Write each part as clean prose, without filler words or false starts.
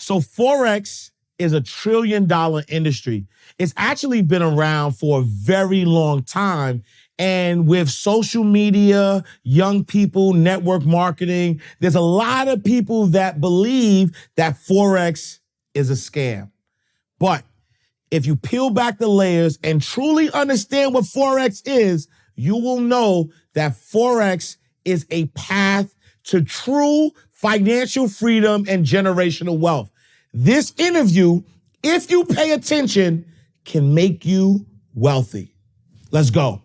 So Forex is a $1 trillion industry. It's actually been around for a very long time. And with social media, young people, network marketing, there's a lot of people that believe that Forex is a scam. But if you peel back the layers and truly understand what Forex is, you will know that Forex is a path to true financial freedom and generational wealth. This interview, if you pay attention, can make you wealthy. Let's go.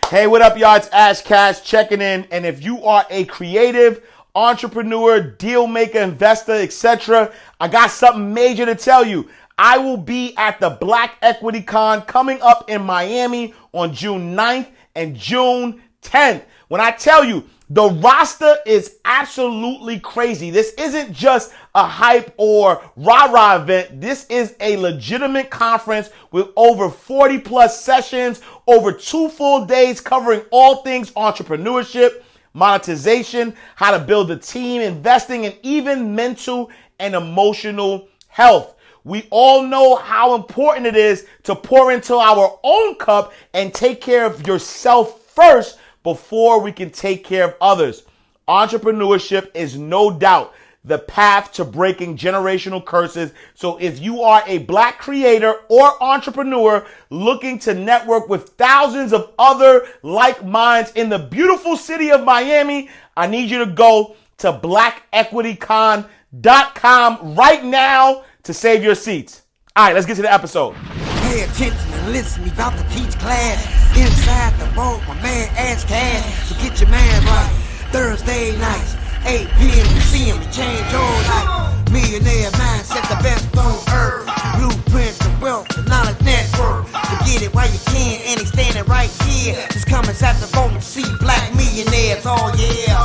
Hey, what up, y'all? It's Ash Cash checking in. And if you are a creative, entrepreneur, deal maker, investor, etc., I got something major to tell you. I will be at the Black Equity Con coming up in Miami on June 9th and June 10th. When I tell you, the roster is absolutely crazy. This isn't just a hype or rah-rah event. This is a legitimate conference with over 40 plus sessions, over 2 full days covering all things entrepreneurship, monetization, how to build a team, investing, and even mental and emotional health. We all know how important it is to pour into our own cup and take care of yourself first before we can take care of others. Entrepreneurship is no doubt the path to breaking generational curses. So if you are a Black creator or entrepreneur looking to network with thousands of other like minds in the beautiful city of Miami, I need you to go to blackequitycon.com right now to save your seats. All right, let's get to the episode. Pay attention and listen, we about to teach class. Inside the vault, my man Ash Cash. So get your man right. Thursday nights, 8 p.m. You see him, to change your life. Millionaire mindset, the best on earth. Blueprint, the wealth, the knowledge network. So get it while you can, and he's standing right here. Just come inside the vault and see black millionaires. Oh yeah,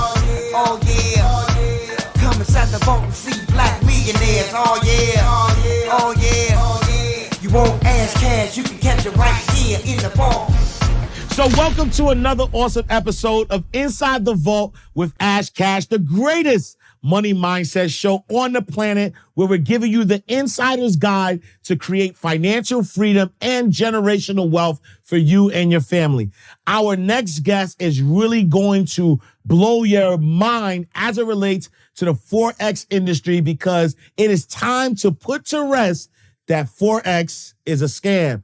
oh yeah. Come inside the vault and see black millionaires. Oh yeah, oh yeah. You won't ask cash, you can catch it right here in the vault. So welcome to another awesome episode of Inside the Vault with Ash Cash, the greatest money mindset show on the planet, where we're giving you the insider's guide to create financial freedom and generational wealth for you and your family. Our next guest is really going to blow your mind as it relates to the Forex industry, because it is time to put to rest that Forex is a scam.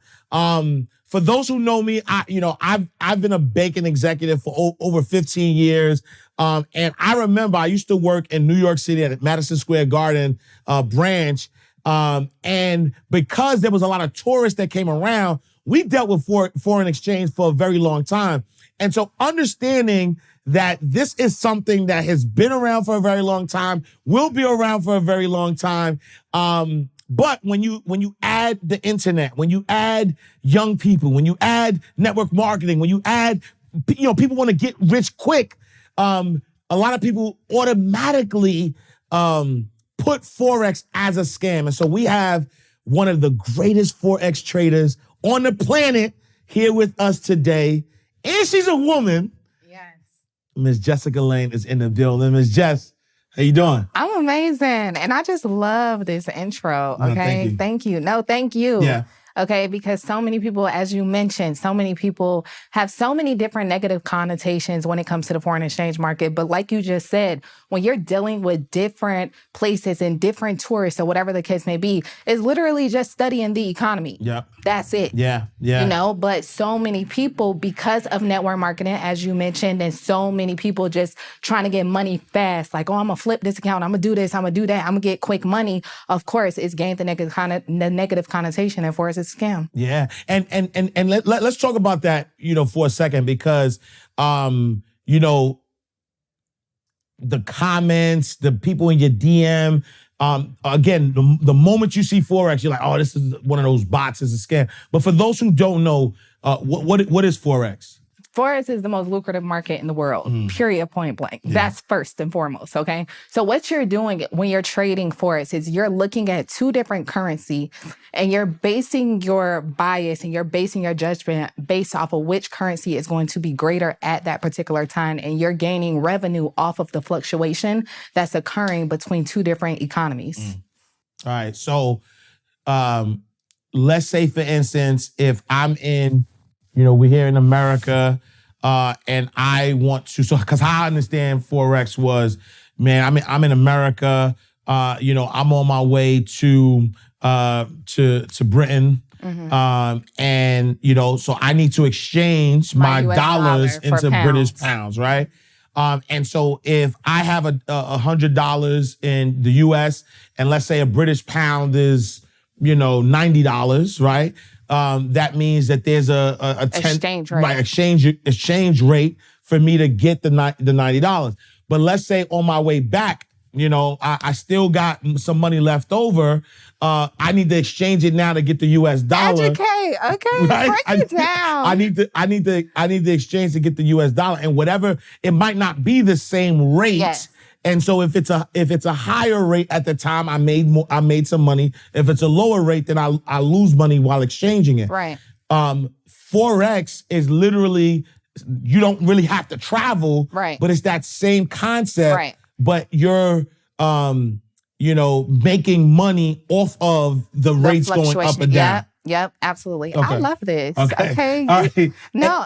For those who know me, I've been a banking executive for over 15 years. And I remember I used to work in New York City at Madison Square Garden branch. And because there was a lot of tourists that came around, we dealt with foreign exchange for a very long time. And so understanding that this is something that has been around for a very long time, will be around for a very long time. But when you add the internet, when you add young people, when you add network marketing, when you add, people want to get rich quick, a lot of people automatically put Forex as a scam. And so we have one of the greatest Forex traders on the planet here with us today. And she's a woman. Yes. Miss Jessica Lane is in the building. Miss Jess, how you doing? I'm amazing. And I just love this intro. No, Okay. thank you. No, thank you. Yeah. Okay, because so many people, as you mentioned, so many people have so many different negative connotations when it comes to the foreign exchange market. But like you just said, when you're dealing with different places and different tourists or whatever the case may be, it's literally just studying the economy. Yeah. That's it. Yeah. But so many people, because of network marketing, as you mentioned, and so many people just trying to get money fast, like, oh, I'm gonna flip this account, I'm gonna do this, I'm gonna do that, I'm gonna get quick money. Of course, it's gained the negative connotation, and for us, it's a scam. Yeah. And let's talk about that, for a second, because, the comments, the people in your DM, again, the moment you see Forex, you're like, oh, this is one of those bots, it's a scam. But for those who don't know, what is Forex? Forex is the most lucrative market in the world, period, point blank. Yeah. That's first and foremost, okay? So what you're doing when you're trading Forex is you're looking at two different currency and you're basing your bias and you're basing your judgment based off of which currency is going to be greater at that particular time. And you're gaining revenue off of the fluctuation that's occurring between two different economies. All right. So let's say, for instance, if I'm in, we're here in America, and I want to, because how I understand Forex was, man, I'm in America, I'm on my way to Britain, and so I need to exchange my US dollars dollar for into British pounds. pounds, right? And so if I have $100 in the US, and let's say a British pound is, $90, right? That means that there's a 10 Exchange rate. right, exchange rate for me to get the $90. But let's say on my way back, I still got some money left over. I need to exchange it now to get the US dollar. Educate, okay, Right? break it down. I need to exchange to get the US dollar, and whatever, it might not be the same rate. Yes. And so if it's a higher rate at the time, I made some money. If it's a lower rate, then I lose money while exchanging it. Right. Forex is literally, you don't really have to travel, Right. but it's that same concept. Right. But you're making money off of the rates going up Fluctuation. and down. Yep, absolutely. Okay. I love this. Okay. Okay. All right. No,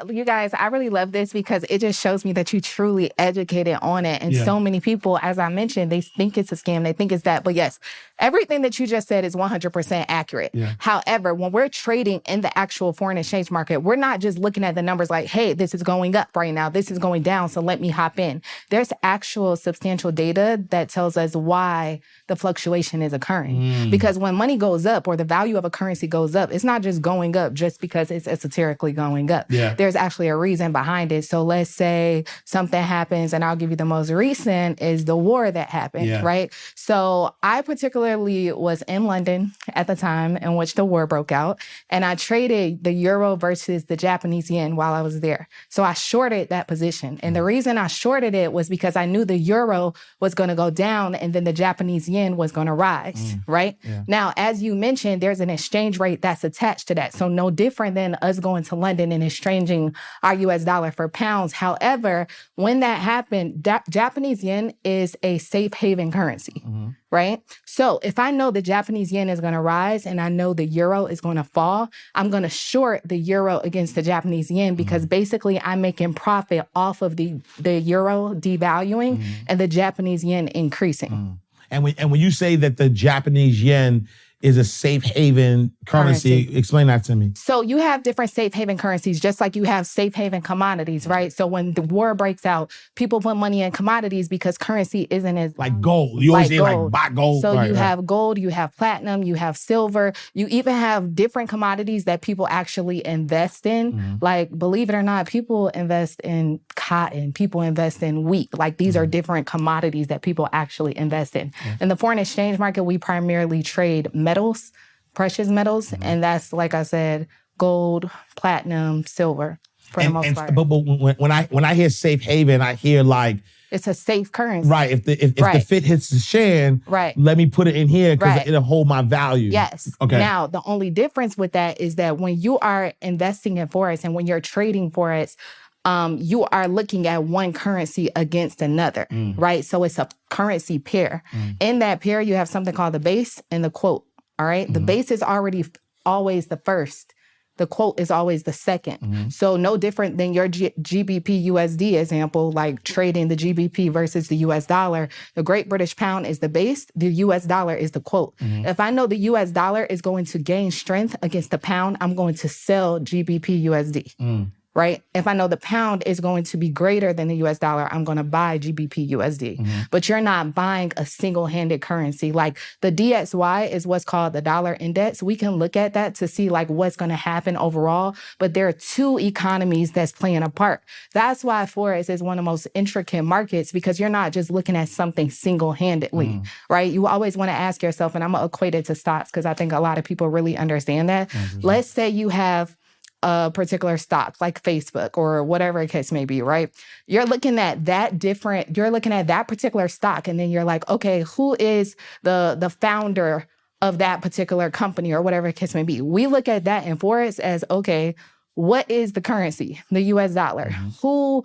you guys, I really love this because it just shows me that you truly educated on it. And Yeah. so many people, as I mentioned, they think it's a scam. They think it's that. But yes, everything that you just said is 100% accurate. Yeah. However, when we're trading in the actual foreign exchange market, we're not just looking at the numbers like, hey, this is going up right now. This is going down. So let me hop in. There's actual substantial data that tells us why the fluctuation is occurring. Because when money goes up or the value of a currency goes up, it's not just going up just because it's esoterically going up. Yeah. There's actually a reason behind it. So let's say something happens, and I'll give you the most recent is the war that happened, Yeah. right? So I particularly was in London at the time in which the war broke out, and I traded the euro versus the Japanese yen while I was there. So I shorted that position. And the reason I shorted it was because I knew the euro was going to go down and then the Japanese yen was going to rise, right? Yeah. Now, as you mentioned, there's an exchange rate that's attached to that. So no different than us going to London and exchanging our US dollar for pounds. However, when that happened, Japanese yen is a safe haven currency, right? So if I know the Japanese yen is going to rise and I know the euro is going to fall, I'm going to short the euro against the Japanese yen because basically I'm making profit off of the euro devaluing and the Japanese yen increasing. And when you say that the Japanese yen is a safe haven currency, explain that to me. So you have different safe haven currencies, just like you have safe haven commodities, right? So when the war breaks out, people put money in commodities because currency isn't as Like gold. You always like say gold. like buy gold. So Right, you right. have gold, you have platinum, you have silver, you even have different commodities that people actually invest in. Like, believe it or not, people invest in cotton, people invest in wheat. Like, these are different commodities that people actually invest in. In the foreign exchange market, we primarily trade metals, precious metals, and that's, like I said, gold, platinum, silver for the most part. But when I hear safe haven, I hear like, It's a safe currency. right, if the Right. fit hits the shan, Right. let me put it in here because Right. it'll hold my value. Yes. Okay. Now, the only difference with that is that when you are investing in Forex and when you're trading Forex, you are looking at one currency against another, right? So it's a currency pair. In that pair, you have something called the base and the quote, all right? The base is always the first. The quote is always the second. So no different than your GBP USD example, like trading the GBP versus the US dollar. The Great British Pound is the base. The US dollar is the quote. If I know the US dollar is going to gain strength against the pound, I'm going to sell GBP USD. Right? If I know the pound is going to be greater than the US dollar, I'm going to buy GBP USD. But you're not buying a single-handed currency. Like the DXY is what's called the dollar index. We can look at that to see like what's going to happen overall. But there are two economies that's playing a part. That's why Forex is one of the most intricate markets because you're not just looking at something single-handedly, right? You always want to ask yourself, and I'm going to equate it to stocks because I think a lot of people really understand that. Let's say you have a particular stock like Facebook or whatever the case may be, right? You're looking at that particular stock, and then you're like, okay, who is the founder of that particular company or whatever the case may be? We look at that in Forex as, okay, what is the currency? The US dollar. Who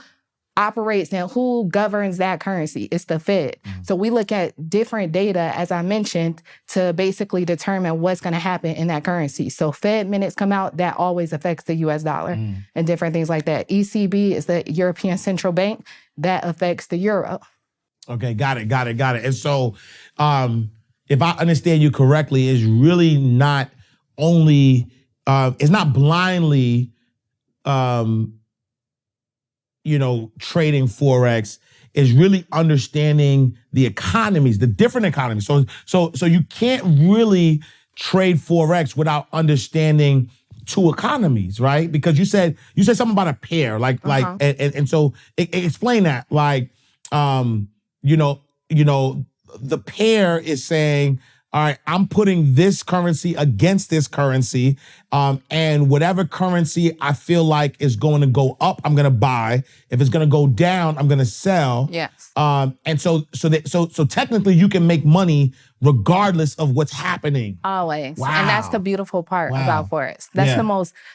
operates and who governs that currency? It's the Fed. So we look at different data, as I mentioned, to basically determine what's going to happen in that currency. So Fed minutes come out, that always affects the US dollar and different things like that. ECB is the European Central Bank, that affects the euro. Okay, got it. And so if I understand you correctly, it's really not only, it's not blindly, trading Forex. Is really understanding the economies, the different economies. So you can't really trade Forex without understanding two economies, right? Because you said something about a pair, and so explain that, the pair is saying, all right, I'm putting this currency against this currency, and whatever currency I feel like is going to go up, I'm going to buy. If it's going to go down, I'm going to sell. Yes. And so technically, you can make money regardless of what's happening. Always. Wow. And that's the beautiful part about Forex.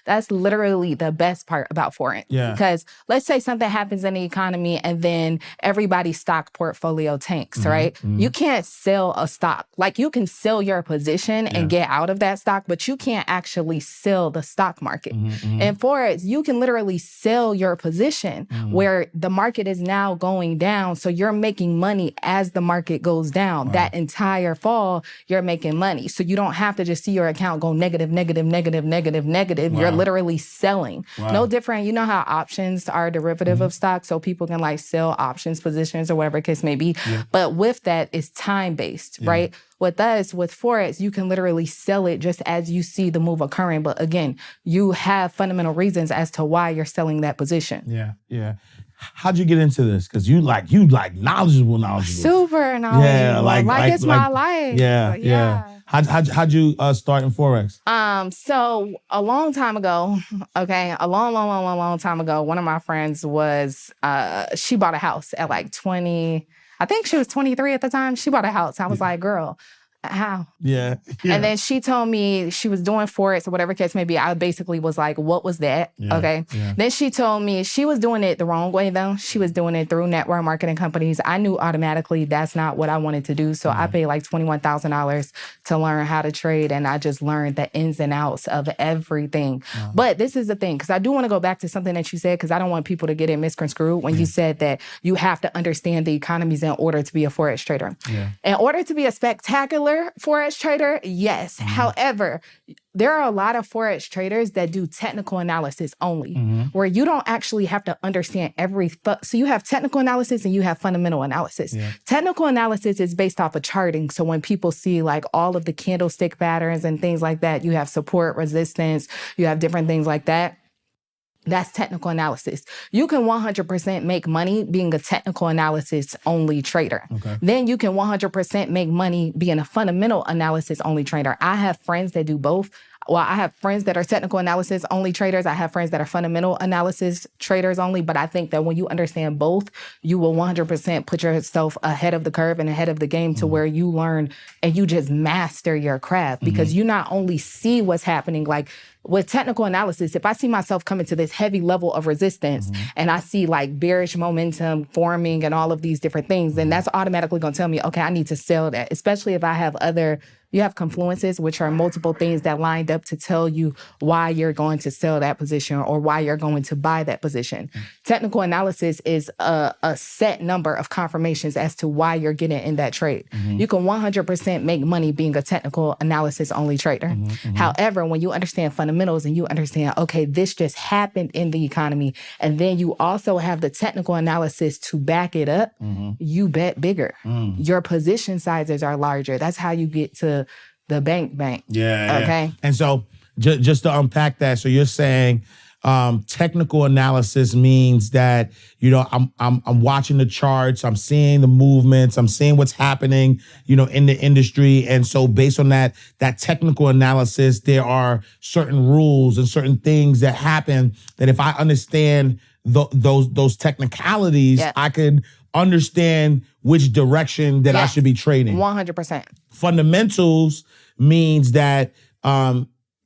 That's literally the best part about Forex. Yeah. Because let's say something happens in the economy and then everybody's stock portfolio tanks, right? You can't sell a stock. Like, you can sell your position and get out of that stock, but you can't actually sell the stock market. In Forex, you can literally sell your position where the market is now going down. So you're making money as the market goes down. That entire fall, you're making money. So you don't have to just see your account go negative. You're literally selling. No different. You know how options are a derivative of stock, so people can like sell options positions or whatever the case may be. But with that, it's time-based, right? With us, with Forex, you can literally sell it just as you see the move occurring. But again, you have fundamental reasons as to why you're selling that position. Yeah. How'd you get into this? Because you knowledgeable. Super knowledgeable. Yeah, like it's my life. Yeah. How'd you start in Forex? So a long time ago, a long time ago, one of my friends was, she bought a house at like 20, I think she was 23 at the time. She bought a house. I was like, girl, how? Yeah. And then she told me she was doing Forex or whatever case may be. I basically was like, what was that? Yeah. Then she told me she was doing it the wrong way, though. She was doing it through network marketing companies. I knew automatically that's not what I wanted to do. So I paid like $21,000 to learn how to trade. And I just learned the ins and outs of everything. But this is the thing, because I do want to go back to something that you said, because I don't want people to get it misconstrued when you said that you have to understand the economies in order to be a Forex trader. In order to be a spectacular Forex trader, yes. However, there are a lot of Forex traders that do technical analysis only, where you don't actually have to understand so you have technical analysis and you have fundamental analysis. Technical analysis is based off of charting. So when people see like all of the candlestick patterns and things like that, you have support, resistance, you have different things like that. That's technical analysis. You can 100% make money being a technical analysis only trader. Then you can 100% make money being a fundamental analysis only trader. I have friends that do both. Well, I have friends that are technical analysis only traders. I have friends that are fundamental analysis traders only. But I think that when you understand both, you will 100% put yourself ahead of the curve and ahead of the game to where you learn and you just master your craft, because you not only see what's happening, like with technical analysis, if I see myself coming to this heavy level of resistance and I see like bearish momentum forming and all of these different things, then that's automatically going to tell me, okay, I need to sell that, especially if I have you have confluences, which are multiple things that lined up to tell you why you're going to sell that position or why you're going to buy that position. Technical analysis is a set number of confirmations as to why you're getting in that trade. You can 100% make money being a technical analysis only trader. However, when you understand fundamentals and you understand, okay, this just happened in the economy, and then you also have the technical analysis to back it up, you bet bigger. Your position sizes are larger. That's how you get to the bank. Yeah. Okay. And so just to unpack that, so you're saying Technical analysis means that, I'm watching the charts, I'm seeing the movements, I'm seeing what's happening, in the industry. And so based on that technical analysis, there are certain rules and certain things that happen that if I understand those technicalities, Yeah. I could understand which direction that I should be trading. 100%. Fundamentals means that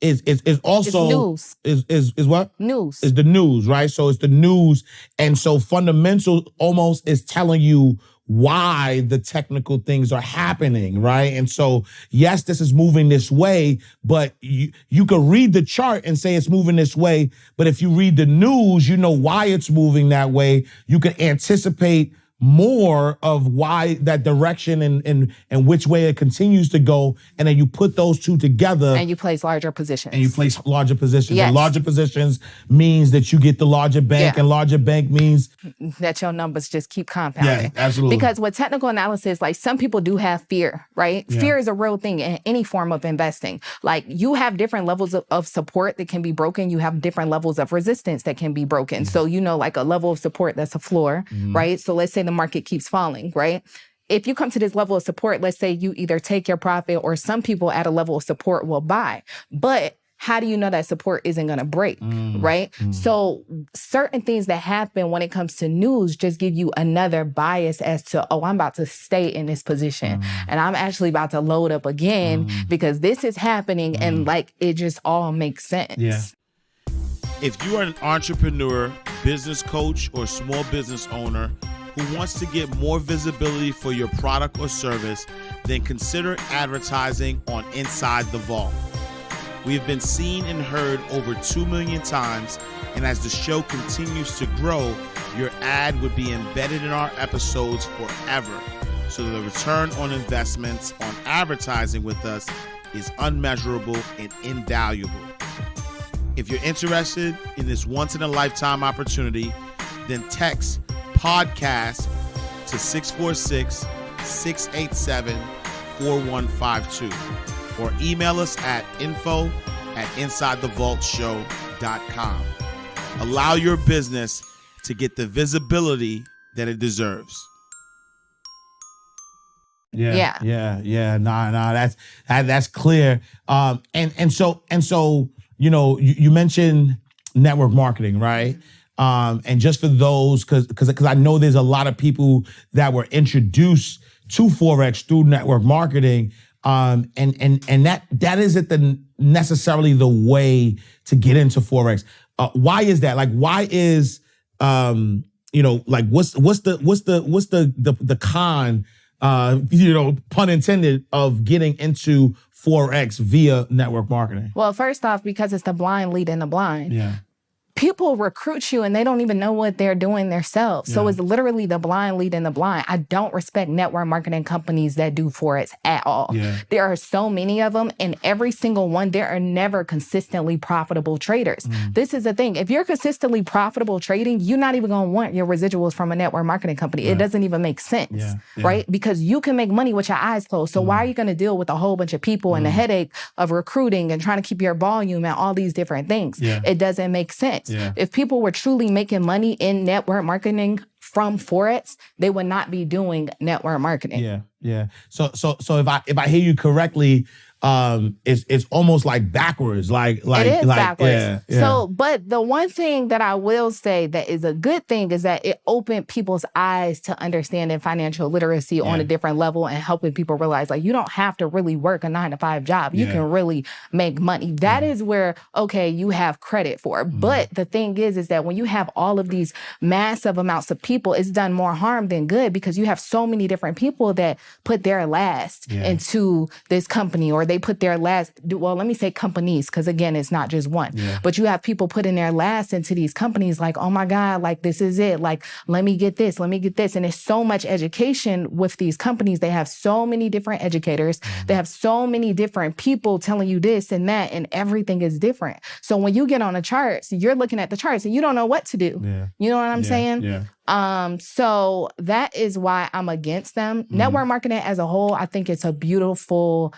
is also news. Is what? News. Is the news, right? So it's the news. And so fundamental almost is telling you why the technical things are happening, right? And so, yes, this is moving this way, but you could read the chart and say it's moving this way. But if you read the news, you know why it's moving that way. You could anticipate more of why that direction and which way it continues to go. And then you put those two together. And you place larger positions. And you place larger positions. Yes. And larger positions means that you get the larger bank, and larger bank means that your numbers just keep compounding. Yeah, absolutely. Because with technical analysis, like some people do have fear, right? Yeah. Fear is a real thing in any form of investing. Like you have different levels of support that can be broken. You have different levels of resistance that can be broken. So, like a level of support, that's a floor, right? So let's say the market keeps falling, right? If you come to this level of support, let's say you either take your profit or some people at a level of support will buy. But how do you know that support isn't going to break, right? So certain things that happen when it comes to news just give you another bias as to, oh, I'm about to stay in this position and I'm actually about to load up again because this is happening and like it just all makes sense. Yeah. If you are an entrepreneur, business coach, or small business owner who wants to get more visibility for your product or service, then consider advertising on Inside the Vault. We have been seen and heard over 2 million times, and as the show continues to grow, your ad would be embedded in our episodes forever. So the return on investments on advertising with us is unmeasurable and invaluable. If you're interested in this once-in-a-lifetime opportunity, then text podcast to 646-687-4152 or email us at info@insidethevaultshow.com. Allow your business to get the visibility that it deserves. Yeah. That's clear. And so you mentioned network marketing, right? And just for those, because I know there's a lot of people that were introduced to Forex through network marketing, and that isn't necessarily the way to get into Forex. Why is that? Like, why is what's the con? Pun intended, of getting into Forex via network marketing? Well, first off, because it's the blind leading the blind. Yeah. People recruit you and they don't even know what they're doing themselves. So it's literally the blind leading the blind. I don't respect network marketing companies that do Forex at all. Yeah. There are so many of them, and every single one, there are never consistently profitable traders. This is the thing. If you're consistently profitable trading, you're not even going to want your residuals from a network marketing company. It doesn't even make sense, right? Because you can make money with your eyes closed. So why are you going to deal with a whole bunch of people and the headache of recruiting and trying to keep your volume and all these different things? It doesn't make sense. Yeah. If people were truly making money in network marketing from Forex, they would not be doing network marketing. Yeah. So if I hear you correctly, it's almost like backwards. Like it is backwards. Yeah. So, but the one thing that I will say that is a good thing is that it opened people's eyes to understanding financial literacy on a different level and helping people realize, like, you don't have to really work a 9-to-5 job. You can really make money. That is where, okay, you have credit for. But the thing is that when you have all of these massive amounts of people, it's done more harm than good, because you have so many different people that put their last into this company, or they put their last, well, let me say companies, because again, it's not just one. But you have people putting their last into these companies like, oh my God, like this is it. Like, let me get this. And there's so much education with these companies. They have so many different educators. They have so many different people telling you this and that, and everything is different. So when you get on the charts, you're looking at the charts and you don't know what to do. You know what I'm saying? Yeah. So that is why I'm against them. Network marketing as a whole, I think it's a beautiful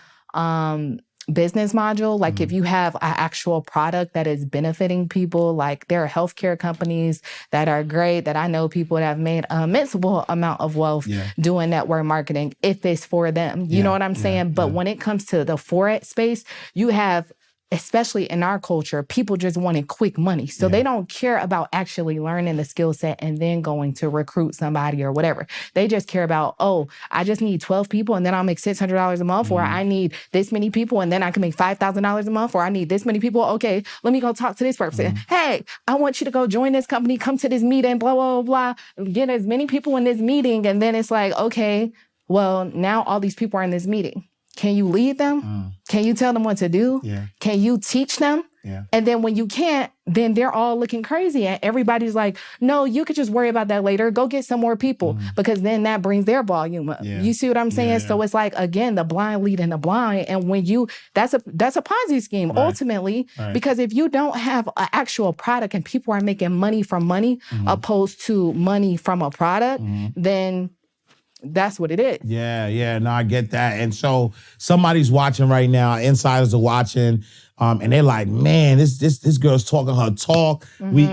business module. Like if you have an actual product that is benefiting people, like there are healthcare companies that are great that I know people that have made an immense amount of wealth doing network marketing if it's for them. You know what I'm saying? But when it comes to the Forex space, you have, especially in our culture, people just wanting quick money. So they don't care about actually learning the skill set and then going to recruit somebody or whatever. They just care about, oh, I just need 12 people and then I'll make $600 a month, or I need this many people and then I can make $5,000 a month, or I need this many people. Okay, let me go talk to this person. Hey, I want you to go join this company, come to this meeting, blah, blah, blah, blah. Get as many people in this meeting. And then it's like, okay, well, now all these people are in this meeting. Can you lead them? Can you tell them what to do? Can you teach them? And then when you can't, then they're all looking crazy. And everybody's like, no, you could just worry about that later. Go get some more people, because then that brings their volume up. You see what I'm saying? So it's like, again, the blind leading the blind. And when that's a Ponzi scheme, ultimately, because if you don't have an actual product and people are making money from money opposed to money from a product, then that's what it is. No, I get that. And so somebody's watching right now, insiders are watching, and they're like, man, this girl's talking her talk. We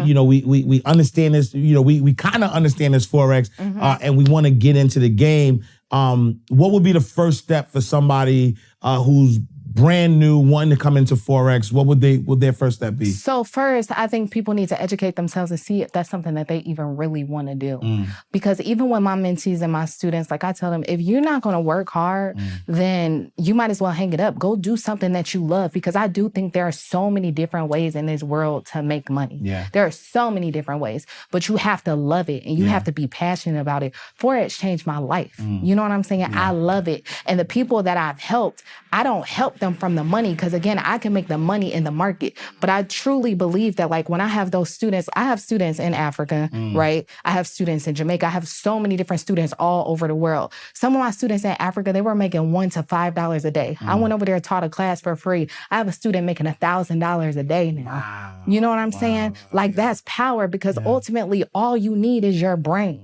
understand this, we kind of understand this Forex, and we want to get into the game. What would be the first step for somebody who's brand new, wanting to come into Forex? What would their first step be? So first, I think people need to educate themselves and see if that's something that they even really want to do. Because even with my mentees and my students, like I tell them, if you're not going to work hard, then you might as well hang it up. Go do something that you love, because I do think there are so many different ways in this world to make money. There are so many different ways, but you have to love it and you have to be passionate about it. Forex changed my life. You know what I'm saying? I love it. And the people that I've helped, I don't help them from the money, because again, I can make the money in the market. But I truly believe that, like, when I have those students, I have students in Africa, right? I have students in Jamaica. I have so many different students all over the world. Some of my students in Africa, they were making $1 to $5 a day. I went over there and taught a class for free. I have a student making $1,000 a day now. Wow. You know what I'm saying? Like, that's power, because ultimately all you need is your brain.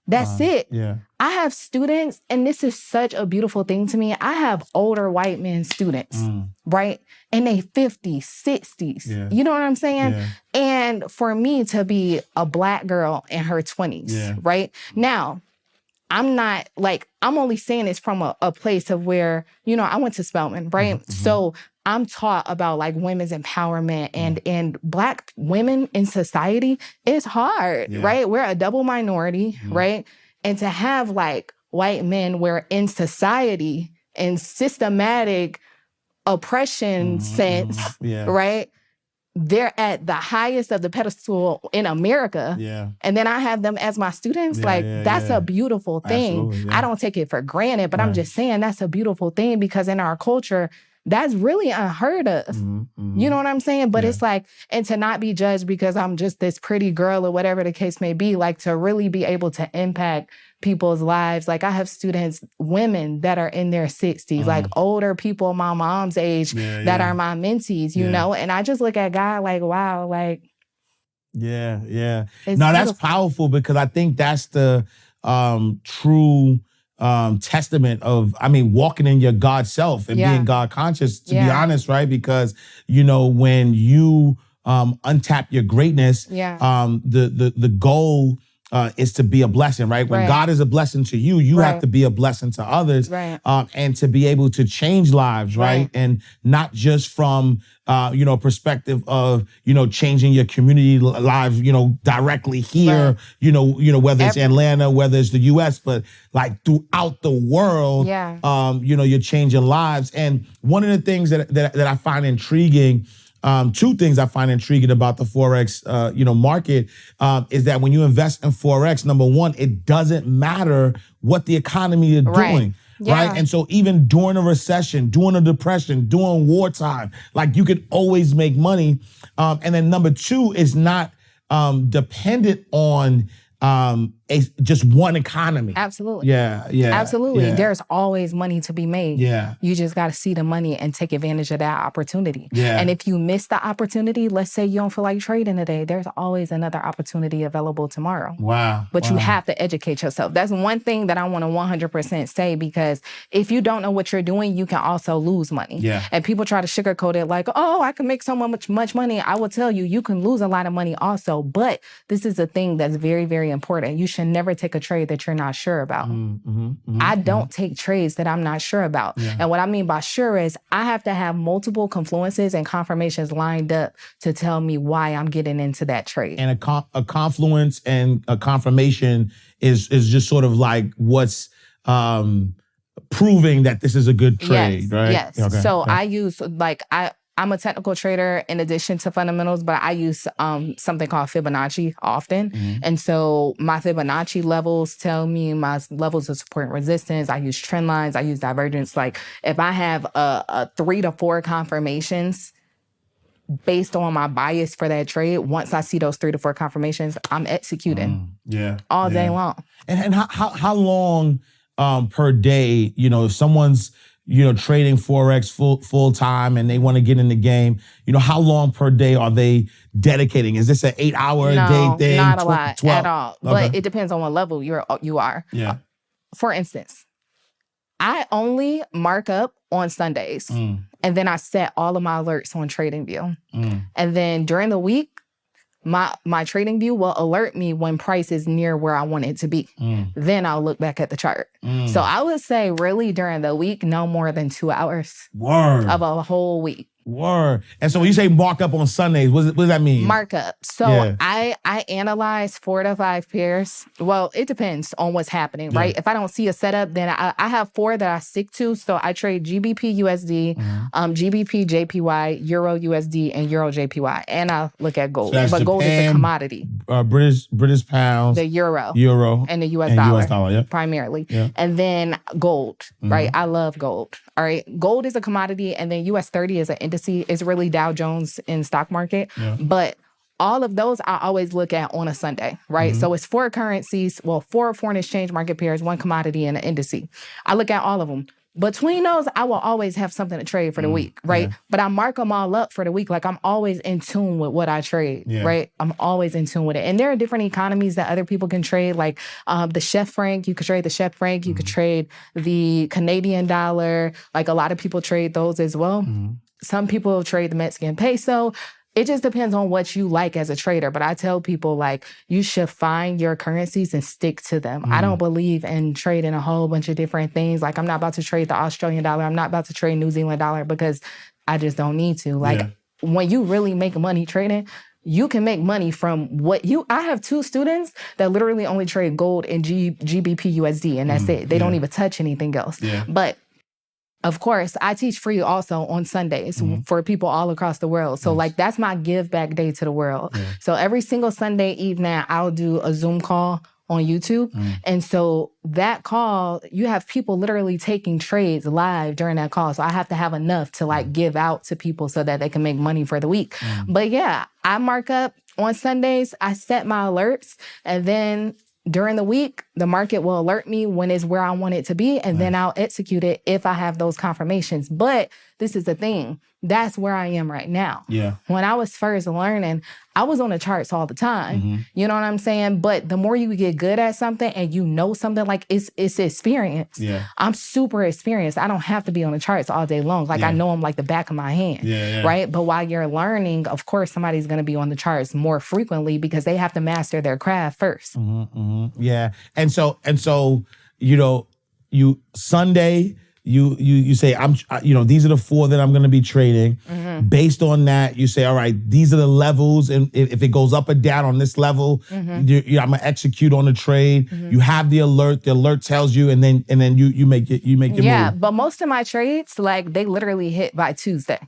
That's it. I have students, and this is such a beautiful thing to me. I have older white men students, right? And they 50s, 60s. You know what I'm saying? And for me to be a Black girl in her 20s, right? Now, I'm not like, I'm only saying this from a place of where, I went to Spelman, right? So I'm taught about like women's empowerment and Black women in society is hard, right? We're a double minority, right? And to have like white men where in society and systematic oppression sense, right? They're at the highest of the pedestal in America. And then I have them as my students. That's a beautiful thing. I don't take it for granted, but I'm just saying that's a beautiful thing, because in our culture, that's really unheard of. You know what I'm saying? But it's like, and to not be judged because I'm just this pretty girl or whatever the case may be, like to really be able to impact people's lives. Like I have students, women that are in their 60s, like older people my mom's age that are my mentees, you know? And I just look at God like, wow, like. No, beautiful. That's powerful, because I think that's the true testament of, walking in your God self and being God conscious, to be honest, right? Because, when you untap your greatness, the goal is to be a blessing, right? When God is a blessing to you, you have to be a blessing to others, and to be able to change lives, right? And not just from, perspective of, changing your community lives, directly here, whether it's Atlanta, whether it's the US, but like throughout the world, you're changing lives. And one of the things that I find intriguing, two things I find intriguing about the Forex, market, is that when you invest in Forex, number one, it doesn't matter what the economy is doing. Right. And so even during a recession, during a depression, during wartime, like you could always make money. And then number two is not dependent on just one economy. Absolutely. Yeah. Absolutely. Yeah. There's always money to be made. Yeah. You just got to see the money and take advantage of that opportunity. Yeah. And if you miss the opportunity, let's say you don't feel like trading today, there's always another opportunity available tomorrow. Wow. But you have to educate yourself. That's one thing that I want to 100% say, because if you don't know what you're doing, you can also lose money. Yeah. And people try to sugarcoat it like, oh, I can make so much money. I will tell you, you can lose a lot of money also. But this is a thing that's very, very important. You should never take a trade that you're not sure about. I don't take trades that I'm not sure about. Yeah. And what I mean by sure is I have to have multiple confluences and confirmations lined up to tell me why I'm getting into that trade. And a confluence and a confirmation is just sort of like what's proving that this is a good trade, right? Yes. Okay. So I use I'm a technical trader in addition to fundamentals, but I use something called Fibonacci often. And so my Fibonacci levels tell me my levels of support and resistance. I use trend lines. I use divergence. Like if I have a 3 to 4 confirmations based on my bias for that trade, once I see those 3 to 4 confirmations, I'm executing all day long. And how long per day, if someone's trading Forex full time and they want to get in the game, how long per day are they dedicating? Is this an 8-hour a day thing? Not a lot 12? at all. Okay. But it depends on what level you are. Yeah. For instance, I only mark up on Sundays, and then I set all of my alerts on TradingView. And then during the week, my trading view will alert me when price is near where I want it to be. Then I'll look back at the chart. So I would say really during the week, no more than 2 hours of a whole week. Word. And so when you say mark up on Sundays, what does that mean? Markup. So I analyze 4 to 5 pairs. Well, it depends on what's happening, right? If I don't see a setup, then I have 4 that I stick to. So I trade GBPUSD, GBPJPY, Euro USD, and Euro JPY. And I look at gold. So but gold is a commodity. British pounds. The Euro. And the US dollar. US dollar, primarily. Yeah. And then gold, right? I love gold. All right. Gold is a commodity, and then US 30 is an indice. It's really Dow Jones in stock market. But all of those I always look at on a Sunday, right? So it's 4 currencies, 4 foreign exchange market pairs, 1 commodity, and an indice. I look at all of them. Between those, I will always have something to trade for the week, right? But I mark them all up for the week. Like I'm always in tune with what I trade, right? I'm always in tune with it. And there are different economies that other people can trade, like the Chef franc. You could trade the Chef franc. You could trade the Canadian dollar. Like a lot of people trade those as well. Some people trade the Mexican peso. It just depends on what you like as a trader. But I tell people, like, you should find your currencies and stick to them. I don't believe in trading a whole bunch of different things. Like, I'm not about to trade the Australian dollar. I'm not about to trade New Zealand dollar because I just don't need to. Like, when you really make money trading, you can make money from I have 2 students that literally only trade gold and GBPUSD, and that's it. They don't even touch anything else. But of course, I teach free also on Sundays for people all across the world. So like that's my give back day to the world. So every single Sunday evening, I'll do a Zoom call on YouTube. And so that call, you have people literally taking trades live during that call. So I have to have enough to like give out to people so that they can make money for the week. But yeah, I mark up on Sundays. I set my alerts, and then during the week, the market will alert me when it's where I want it to be, and then I'll execute it if I have those confirmations. But this is the thing. That's where I am right now. When I was first learning, I was on the charts all the time. You know what I'm saying? But the more you get good at something and you know something, like it's experience. I'm super experienced. I don't have to be on the charts all day long. Like I know them like the back of my hand, right? But while you're learning, of course, somebody's going to be on the charts more frequently because they have to master their craft first. Yeah. And so, you Sunday, you say, these are the 4 that I'm going to be trading. Based on that, you say, all right, these are the levels. And if it goes up or down on this level, I'm going to execute on the trade. You have the alert. The alert tells you, and then you make your move. Yeah, but most of my trades, like they literally hit by Tuesday,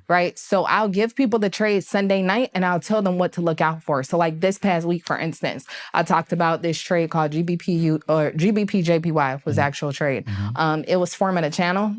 right? So I'll give people the trade Sunday night, and I'll tell them what to look out for. So like this past week, for instance, I talked about this trade called GBPJPY was actual trade. It was forming a channel.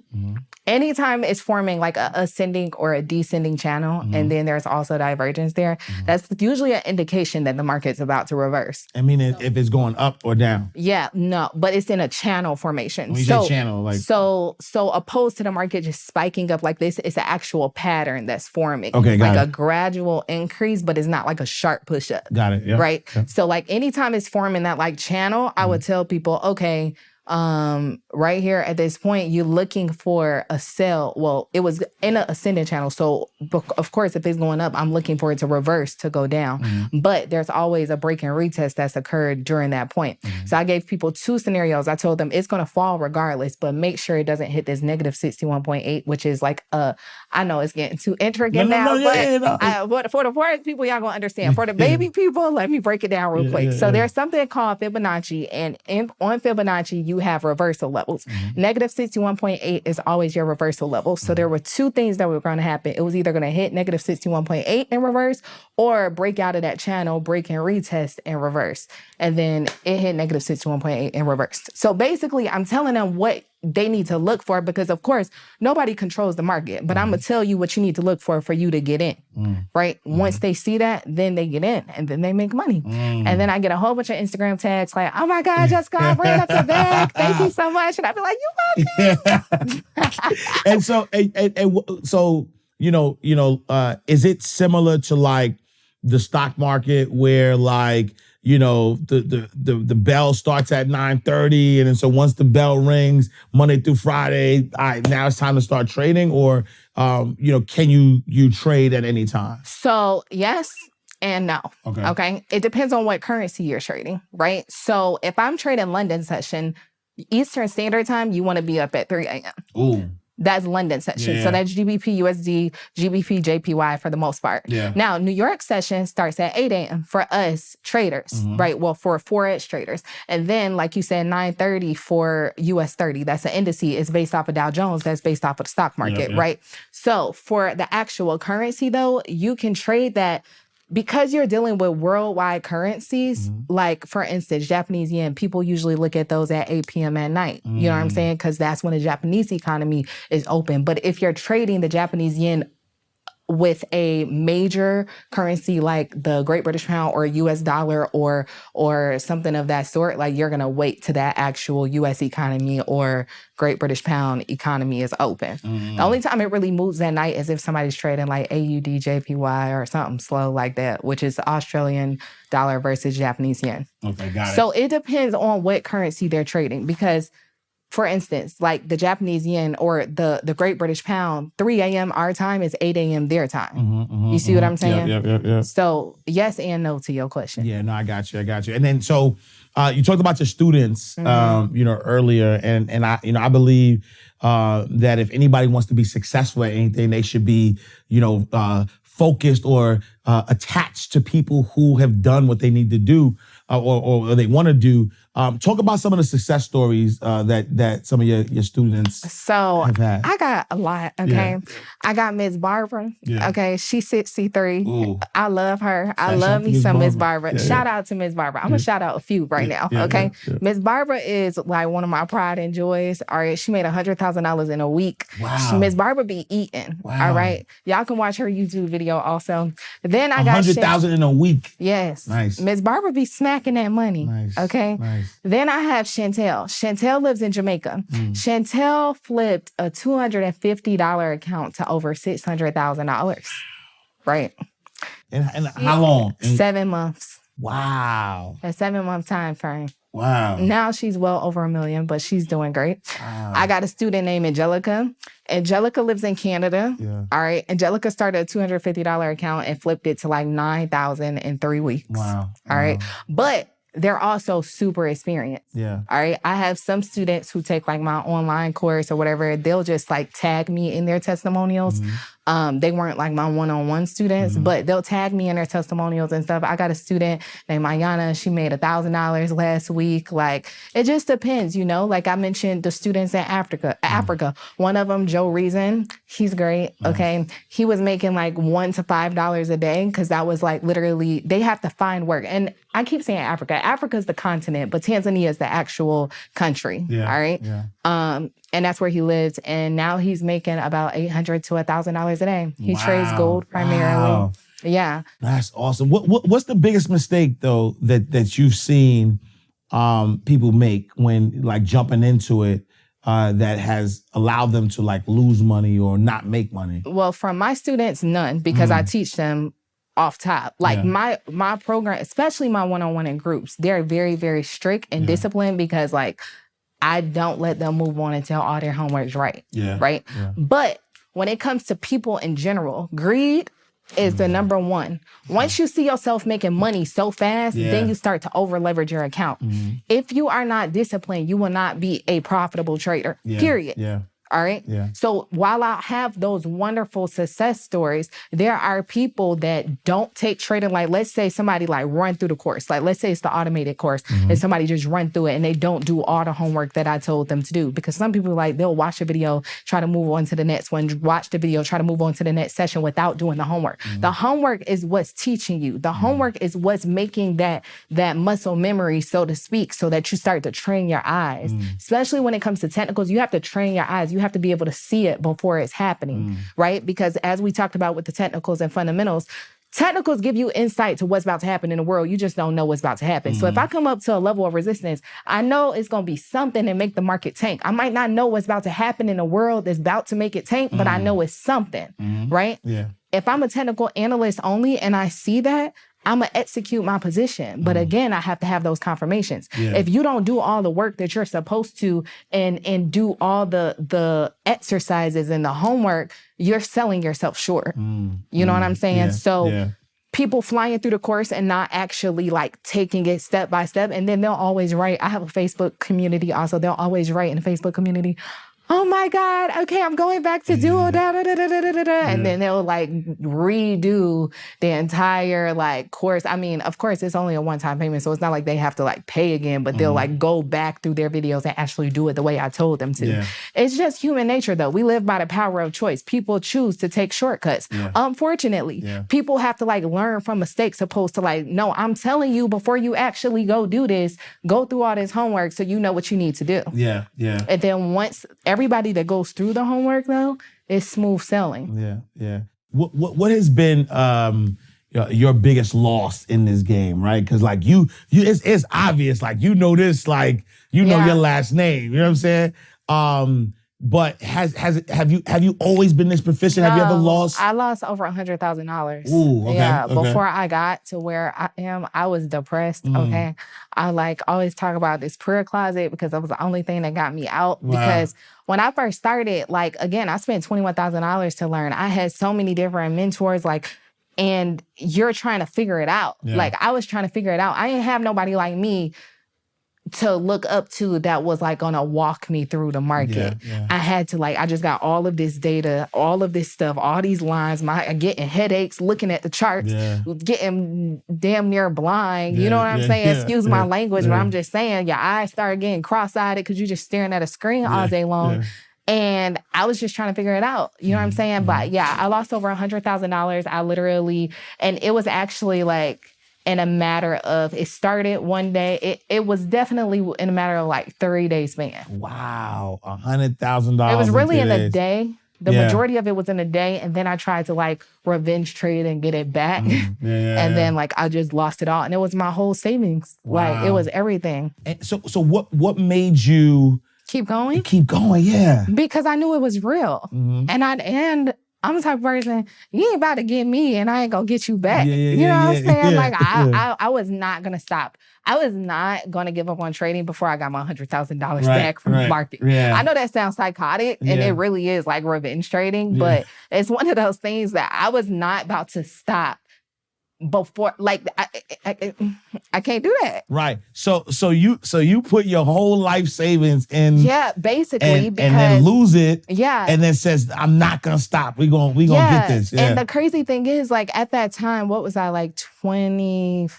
Anytime it's forming like a ascending or a descending channel, and then there's also divergence there, that's usually an indication that the market's about to reverse. I mean, if it's going up or down. Yeah, no, but it's in a channel formation. When you say channel, like so opposed to the market just spiking up like this, it's an actual pattern that's forming. Okay, it's got like it. a gradual increase, but it's not like a sharp push up. Got it. Yeah. Right. Yeah. So like anytime it's forming that like channel, I would tell people, okay, right here at this point, you're looking for a sell. Well, it was in an ascending channel. So of course, if it's going up, I'm looking for it to reverse to go down. But there's always a break and retest that's occurred during that point. So I gave people 2 scenarios. I told them it's going to fall regardless, but make sure it doesn't hit this negative 61.8, which is like, I know it's getting too intricate but for the Forex people, y'all going to understand. For the baby people, let me break it down real quick. So there's something called Fibonacci, and on Fibonacci, you have reversal levels. Negative 61.8 is always your reversal level. So there were 2 things that were going to happen. It was either going to hit negative 61.8 in reverse or break out of that channel, break and retest and reverse. And then it hit negative 61.8 and reversed. So basically, I'm telling them what they need to look for because, of course, nobody controls the market. But I'm going to tell you what you need to look for you to get in, right? Once they see that, then they get in and then they make money. And then I get a whole bunch of Instagram tags like, oh my God, Jessica, I ran up the bag. Thank you so much. And I'd be like, you're welcome. And so, is it similar to like the stock market where like, the bell starts at 9:30, and then so once the bell rings Monday through Friday, now it's time to start trading, or can you trade at any time? So yes and no. Okay. It depends on what currency you're trading, right? So if I'm trading London session, Eastern Standard Time, you want to be up at 3 a.m. Ooh. That's London session. Yeah. So that's GBP, USD, GBPJPY for the most part. Yeah. Now, New York session starts at 8 a.m. for us traders, right? Well, for Forex traders. And then, like you said, 9:30 for US 30. That's an indice. It's based off of Dow Jones. That's based off of the stock market, right? So for the actual currency, though, you can trade that. Because you're dealing with worldwide currencies, like, for instance, Japanese yen, people usually look at those at 8 p.m. at night. You know what I'm saying? Because that's when the Japanese economy is open. But if you're trading the Japanese yen with a major currency like the Great British Pound or US dollar or something of that sort, like you're going to wait to that actual US economy or Great British Pound economy is open. The only time it really moves at night is if somebody's trading like AUD, JPY or something slow like that, which is Australian dollar versus Japanese yen. Okay, got it. So it depends on what currency they're trading because, for instance, like the Japanese yen or the Great British Pound, 3 a.m. our time is 8 a.m. their time. You see what I'm saying? Yeah. So yes and no to your question. Yeah, no, I got you. And then so you talked about your students, earlier, and I believe that if anybody wants to be successful at anything, they should be, focused or attached to people who have done what they need to do or they want to do. Talk about some of the success stories that some of your students have had. I got a lot, okay? Yeah. I got Miss Barbara, okay? She's 63. Ooh. I love her. I love me some Miss Barbara. Yeah, shout out to Miss Barbara. I'm going to shout out a few right now, okay? Yeah. Miss Barbara is like one of my pride and joys. All right, she made $100,000 in a week. Wow. Miss Barbara be eating, all right? Y'all can watch her YouTube video also. Then I got $100,000 in a week. Yes. Nice. Miss Barbara be smacking that money, nice. Okay? Nice. Then I have Chantel. Chantel lives in Jamaica. Chantel flipped a $250 account to over $600,000. Right. And how long? 7 months. Wow. A 7-month time frame. Wow. Now she's well over $1 million, but she's doing great. Wow. I got a student named Angelica. Angelica lives in Canada. Yeah. All right. Angelica started a $250 account and flipped it to like $9,000 in 3 weeks. Wow. All right. But they're also super experienced. Yeah. All right. I have some students who take like my online course or whatever. They'll just like tag me in their testimonials. They weren't like my one-on-one students, but they'll tag me in their testimonials and stuff. I got a student named Mayana. She made $1,000 last week. Like, it just depends, like I mentioned the students in Africa. One of them, Joe Reason, he's great. Okay. He was making like $1 to $5 a day because that was like literally, they have to find work. And I keep saying Africa. Africa is the continent, but Tanzania is the actual country. Yeah. All right. Yeah. And that's where he lives. And now he's making about $800 to $1,000 a day. He trades gold primarily. Wow. Yeah. That's awesome. What's the biggest mistake though that you've seen people make when like jumping into it that has allowed them to like lose money or not make money? Well, from my students, none, because I teach them off top. Like my program, especially my one-on-one in groups, they're very, very strict and disciplined because like I don't let them move on until all their homework's right. Yeah. Right? Yeah. But when it comes to people in general, greed is the number one. Once you see yourself making money so fast, then you start to over leverage your account. If you are not disciplined, you will not be a profitable trader, period. Yeah. All right. Yeah. So while I have those wonderful success stories, there are people that don't take trading. Like, let's say somebody like run through the course. Like, let's say it's the automated course and somebody just run through it and they don't do all the homework that I told them to do. Because some people like, they'll watch a video, try to move on to the next one, watch the video, try to move on to the next session without doing the homework. The homework is what's teaching you. The homework is what's making that muscle memory, so to speak, so that you start to train your eyes. Especially when it comes to technicals, you have to train your eyes. You have to be able to see it before it's happening, right? Because as we talked about with the technicals and fundamentals, technicals give you insight to what's about to happen in the world. You just don't know what's about to happen. So if I come up to a level of resistance, I know it's going to be something that make the market tank. I might not know what's about to happen in the world that's about to make it tank, but I know it's something, right? Yeah. If I'm a technical analyst only and I see that, I'm going to execute my position. But again, I have to have those confirmations. Yeah. If you don't do all the work that you're supposed to and do all the exercises and the homework, you're selling yourself short. You know what I'm saying? So people flying through the course and not actually like taking it step by step. And then they'll always write. I have a Facebook community also. They'll always write in the Facebook community, oh my God, okay, I'm going back to do and then they'll like redo the entire like course. I mean, of course, it's only a one-time payment, so it's not like they have to like pay again, but they'll like go back through their videos and actually do it the way I told them to. Yeah. It's just human nature though. We live by the power of choice. People choose to take shortcuts. Yeah. Unfortunately, people have to like learn from mistakes opposed to like, no, I'm telling you before you actually go do this, go through all this homework so you know what you need to do. Yeah, yeah. And then once everybody that goes through the homework though is smooth selling. Yeah, yeah. What has been your biggest loss in this game, right? Because like it's obvious, like you know this, like you know your last name. You know what I'm saying? But have you always been this proficient? No, have you ever lost? I lost over $100,000. Ooh, okay. Yeah, before I got to where I am, I was depressed. Okay, I like always talk about this prayer closet because that was the only thing that got me out. Wow. Because when I first started, like again, I spent $21,000 to learn. I had so many different mentors, like. And you're trying to figure it out. Yeah. Like I was trying to figure it out. I didn't have nobody like me to look up to that was like gonna walk me through the market. Yeah, yeah. I had to like, I just got all of this data, all of this stuff, all these lines, getting headaches, looking at the charts, getting damn near blind. You know what I'm saying? Excuse my language, but I'm just saying your eyes started getting cross-eyed because you're just staring at a screen all day long. Yeah. And I was just trying to figure it out. You know what I'm saying? But yeah, I lost over $100,000. I literally, and it was actually like, in a matter of, it started one day. It was definitely in a matter of like 30 days span. Wow, $100,000. It was really in a day. The majority of it was in a day. And then I tried to like revenge trade and get it back. And then like I just lost it all. And it was my whole savings. Wow. Like it was everything. And so what made you keep going? Keep going, yeah. Because I knew it was real. And I'm the type of person, you ain't about to get me and I ain't gonna get you back. You know what I'm saying? Like I was not gonna stop. I was not gonna give up on trading before I got my $100,000 back from the market. I know that sounds psychotic and it really is like revenge trading, but it's one of those things that I was not about to stop before, like I can't do that. Right. So you put your whole life savings in. Yeah, basically, because, and then lose it. Yeah. And then says, I'm not gonna stop. We gonna get this. Yeah. And the crazy thing is, like at that time, what was I, like 25,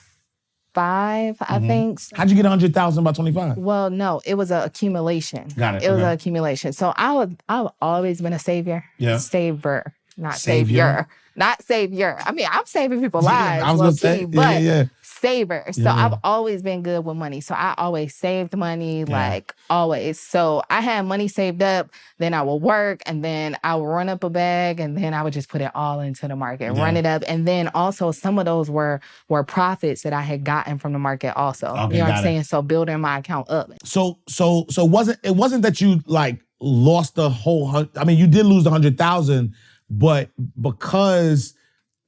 I think. How'd you get 100,000 by 25? Well, no, it was an accumulation. Got it. It was an accumulation. So I've always been a savior. Yeah. Saver, not savior. Not savior. I mean, I'm saving people's lives. I was gonna say, but saver. So I've always been good with money. So I always saved money, like always. So I had money saved up, then I would work, and then I would run up a bag, and then I would just put it all into the market, run it up. And then also some of those were profits that I had gotten from the market also. Okay, you know what I'm got it. saying? So building my account up. So it wasn't that you like lost the whole, I mean, you did lose 100,000, but because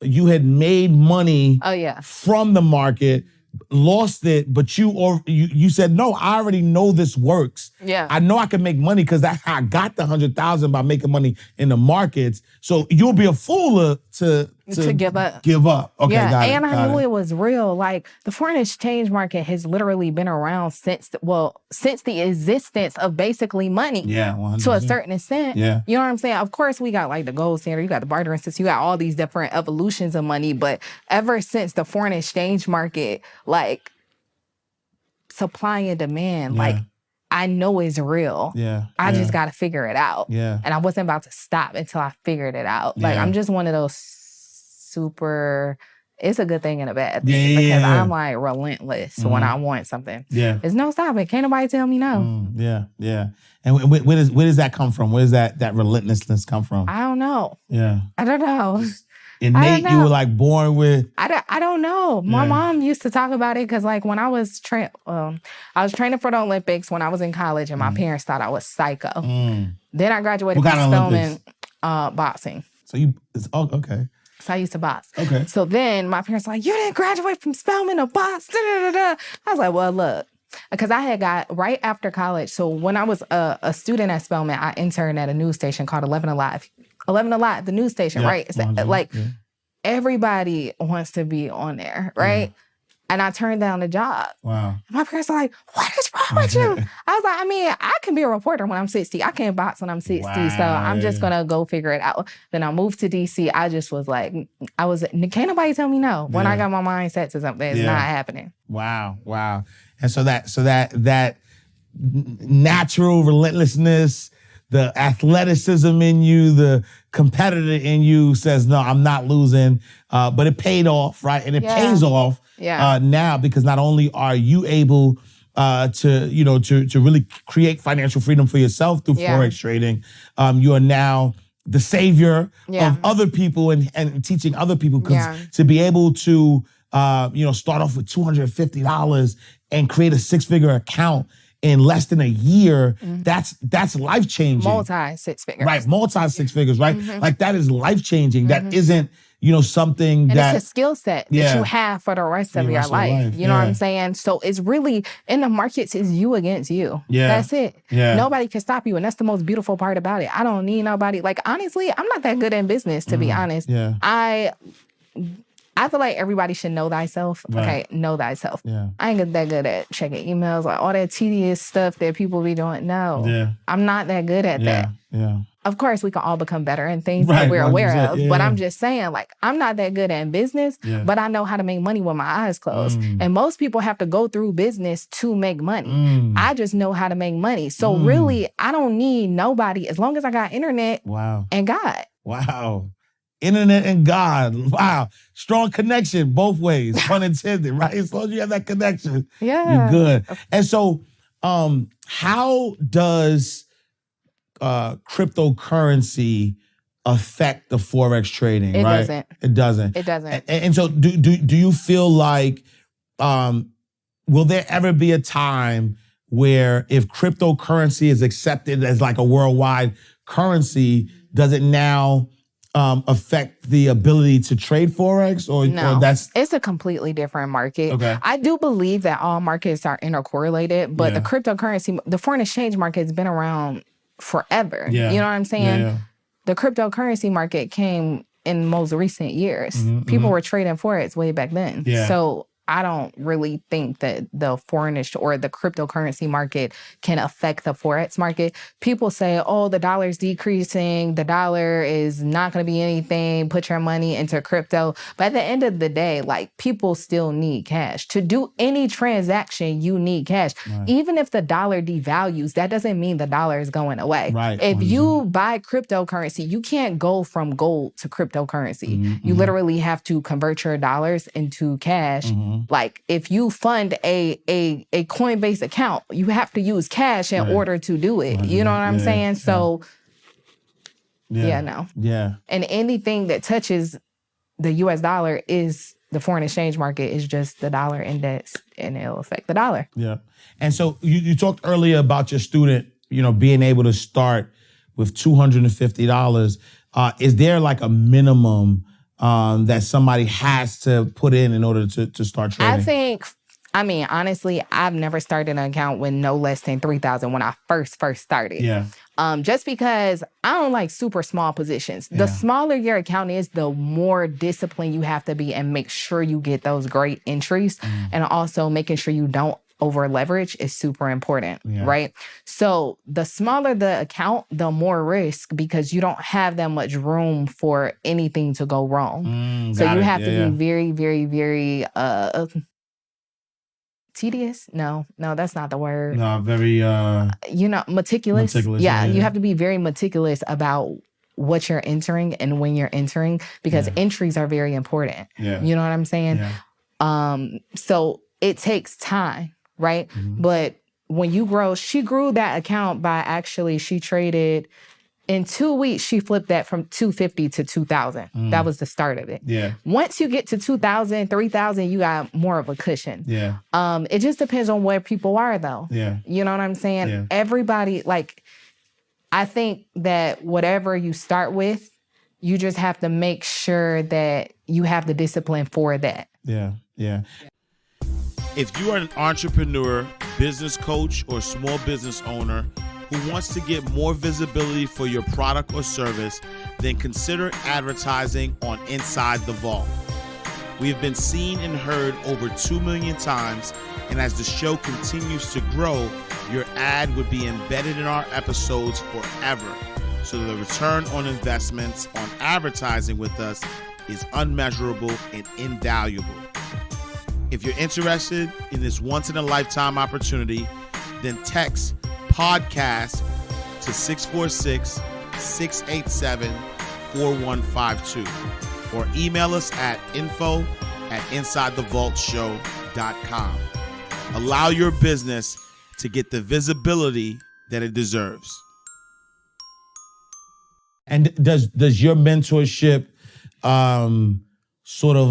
you had made money from the market, lost it, but you said, no, I already know this works. Yeah. I know I can make money because that's how I got the 100,000 by making money in the markets. So you'll be a fool to give up. Okay, yeah, got it. And I knew it was real. Like the foreign exchange market has literally been around since the existence of basically money. Yeah, 100%. To a certain extent. Yeah. You know what I'm saying? Of course, we got like the gold standard, you got the bartering system, you got all these different evolutions of money. But ever since the foreign exchange market, like supply and demand, like I know it's real. Yeah. I just got to figure it out. Yeah. And I wasn't about to stop until I figured it out. Like I'm just one of those super, it's a good thing and a bad thing because I'm like relentless when I want something. Yeah. There's no stopping. Can't nobody tell me no. Yeah. And where does that come from? Where does that relentlessness come from? I don't know. Yeah. I don't know. Innate, you were like born with? I don't know. My mom used to talk about it because like when I was training for the Olympics when I was in college and my parents thought I was psycho. Then I graduated from Spelman boxing. So okay. So I used to box. Okay. So then my parents were like, you didn't graduate from Spelman to box. I was like, well, look. Because I had got right after college. So when I was a student at Spelman, I interned at a news station called 11 Alive. 11 Alive, the news station, right? It's like everybody wants to be on there, right? And I turned down the job. Wow. My parents are like, what is wrong with you? I was like, I mean, I can be a reporter when I'm 60. I can't box when I'm 60. Wow. So I'm just going to go figure it out. Then I moved to DC. I just was like, can't nobody tell me no. When I got my mind set to something, it's not happening. Wow. And so that natural relentlessness, the athleticism in you, the competitor in you says, no, I'm not losing. But it paid off, right? And it pays off now because not only are you able to really create financial freedom for yourself through Forex trading, you are now the savior of other people and teaching other people to be able to start off with $250 and create a six-figure account in less than a year, that's life-changing. Multi-six figures. Right, multi-six figures, right? Like that is life-changing. That isn't, something and that... it's a skill set that you have for the rest of your life. You know what I'm saying? So it's really, in the markets, it's you against you. Yeah. That's it. Yeah. Nobody can stop you. And that's the most beautiful part about it. I don't need nobody. Like, honestly, I'm not that good in business, to be honest. Yeah. I feel like everybody should know thyself. Right. Okay, know thyself. Yeah. I ain't that good at checking emails, like all that tedious stuff that people be doing. No, I'm not that good at that. Yeah. Of course, we can all become better in things that we're aware of. But I'm just saying, like, I'm not that good at business, but I know how to make money with my eyes closed. And most people have to go through business to make money. I just know how to make money. So really, I don't need nobody as long as I got internet and God. Wow. Internet and God. Wow. Strong connection both ways, pun intended, right? As long as you have that connection, you're good. And so how does cryptocurrency affect the Forex trading, right? It doesn't. And so do you feel like, will there ever be a time where if cryptocurrency is accepted as like a worldwide currency, does it now affect the ability to trade Forex or that's... It's a completely different market. Okay. I do believe that all markets are intercorrelated, but the cryptocurrency, the foreign exchange market has been around forever. Yeah. You know what I'm saying? Yeah. The cryptocurrency market came in most recent years. People were trading Forex way back then. Yeah. So I don't really think that the foreignish or the cryptocurrency market can affect the Forex market. People say, oh, the dollar's decreasing. The dollar is not going to be anything. Put your money into crypto. But at the end of the day, like, people still need cash. To do any transaction, you need cash. Right. Even if the dollar devalues, that doesn't mean the dollar is going away. Right. If you buy cryptocurrency, you can't go from gold to cryptocurrency. You literally have to convert your dollars into cash Like if you fund a Coinbase account, you have to use cash in order to do it. You know what I'm saying? So no. Yeah. And anything that touches the US dollar is the foreign exchange market is just the dollar index, and it'll affect the dollar. Yeah. And so you talked earlier about your student, being able to start with $250. Is there like a minimum that somebody has to put in order to start trading? Honestly, I've never started an account with no less than 3,000 when I first started. Yeah. Just because I don't like super small positions. The smaller your account is, the more disciplined you have to be and make sure you get those great entries. And also making sure you don't over leverage is super important, right? So the smaller the account, the more risk, because you don't have that much room for anything to go wrong. So you have to be very, very, very tedious? No, that's not the word. No, very meticulous. Meticulous. You have to be very meticulous about what you're entering and when you're entering, because entries are very important. Yeah. You know what I'm saying? Yeah. So it takes time, right? But when you grow, she grew that account by she traded in 2 weeks. She flipped that from 250 to 2,000. That was the start of it. Yeah. Once you get to 2,000, 3,000, you got more of a cushion. Yeah. It just depends on where people are, though. Yeah. You know what I'm saying? Yeah. Everybody, I think that whatever you start with, you just have to make sure that you have the discipline for that. Yeah. Yeah. If you are an entrepreneur, business coach, or small business owner who wants to get more visibility for your product or service, then consider advertising on Inside the Vault. We have been seen and heard over 2 million times, and as the show continues to grow, your ad would be embedded in our episodes forever. So the return on investments on advertising with us is unmeasurable and invaluable. If you're interested in this once-in-a-lifetime opportunity, then text podcast to 646-687-4152 or email us at info@insidethevaultshow.com. Allow your business to get the visibility that it deserves. And does your mentorship sort of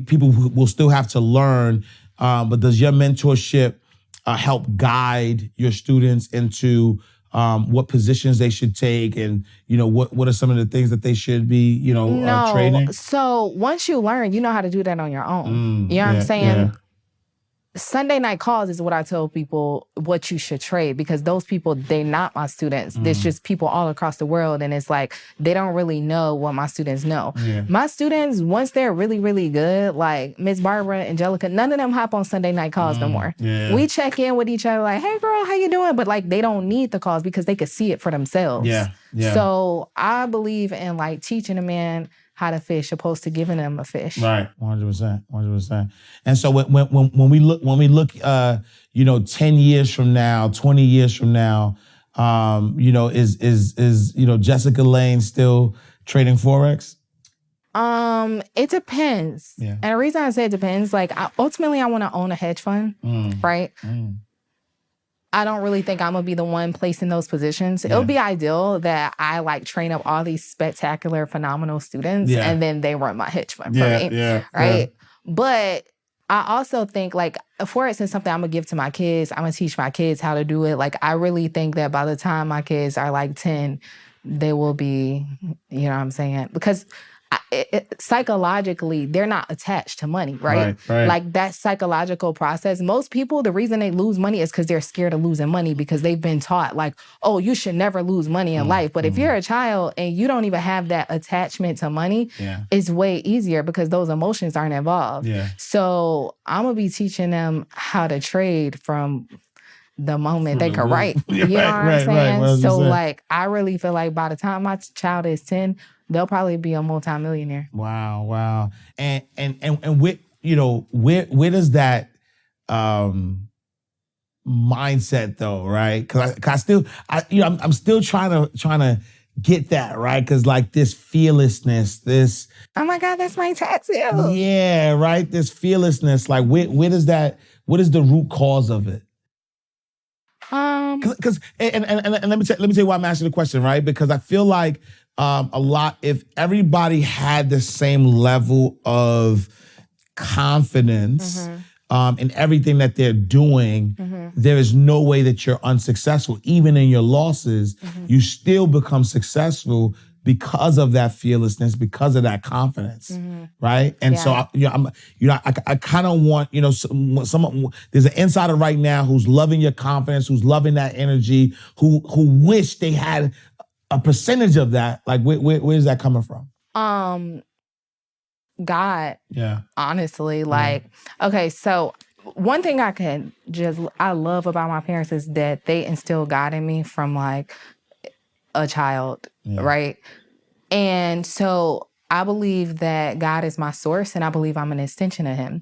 people will still have to learn, but does your mentorship help guide your students into what positions they should take, and what are some of the things that they should be trading? So once you learn, you know how to do that on your own. You know what I'm saying? Yeah. Sunday night calls is what I tell people what you should trade, because those people, they're not my students. There's just people all across the world, and it's like they don't really know what my students know. Yeah. My students, once they're really, really good, like Miss Barbara, Angelica, none of them hop on Sunday night calls no more. Yeah. We check in with each other like, hey girl, how you doing? But they don't need the calls because they could see it for themselves. Yeah. Yeah. So I believe in teaching a man how to fish opposed to giving them a fish. Right, 100%. And so when we look 10 years from now, 20 years from now, is Jessica Lane still trading Forex? It depends. Yeah. And the reason I say it depends, ultimately I want to own a hedge fund, right? I don't really think I'm going to be the one placing those positions. Yeah. It'll be ideal that I train up all these spectacular, phenomenal students, and then they run my hedge fund for me. Yeah. Right? But I also think Forex is something I'm going to give to my kids. I'm going to teach my kids how to do it. I really think that by the time my kids are 10, they will be, you know what I'm saying? Because psychologically, they're not attached to money, right? Right. That psychological process. Most people, the reason they lose money is because they're scared of losing money, because they've been taught oh, you should never lose money in life. But if you're a child and you don't even have that attachment to money, it's way easier because those emotions aren't involved. Yeah. So I'm going to be teaching them how to trade from the moment they can write. You know what I'm saying? Right. So I really feel by the time my child is 10, they'll probably be a multimillionaire. Wow. And where does that mindset though, right? Because I'm still trying to get that, right? Because like this fearlessness, this Oh my God, that's my tattoo. yeah, right. This fearlessness, like where does that? What is the root cause of it? Because and let me tell you why I'm asking the question, right? Because I feel like a lot, if everybody had the same level of confidence in everything that they're doing, there is no way that you're unsuccessful. Even in your losses, you still become successful because of that fearlessness, because of that confidence, right? And so, I kind of want, some there's an insider right now who's loving your confidence, who's loving that energy, who wish they had a percentage of that. Like, where's that coming from? God. Yeah. Honestly, like, okay, so one thing I love about my parents is that they instilled God in me from like a child, right? And so I believe that God is my source, and I believe I'm an extension of him.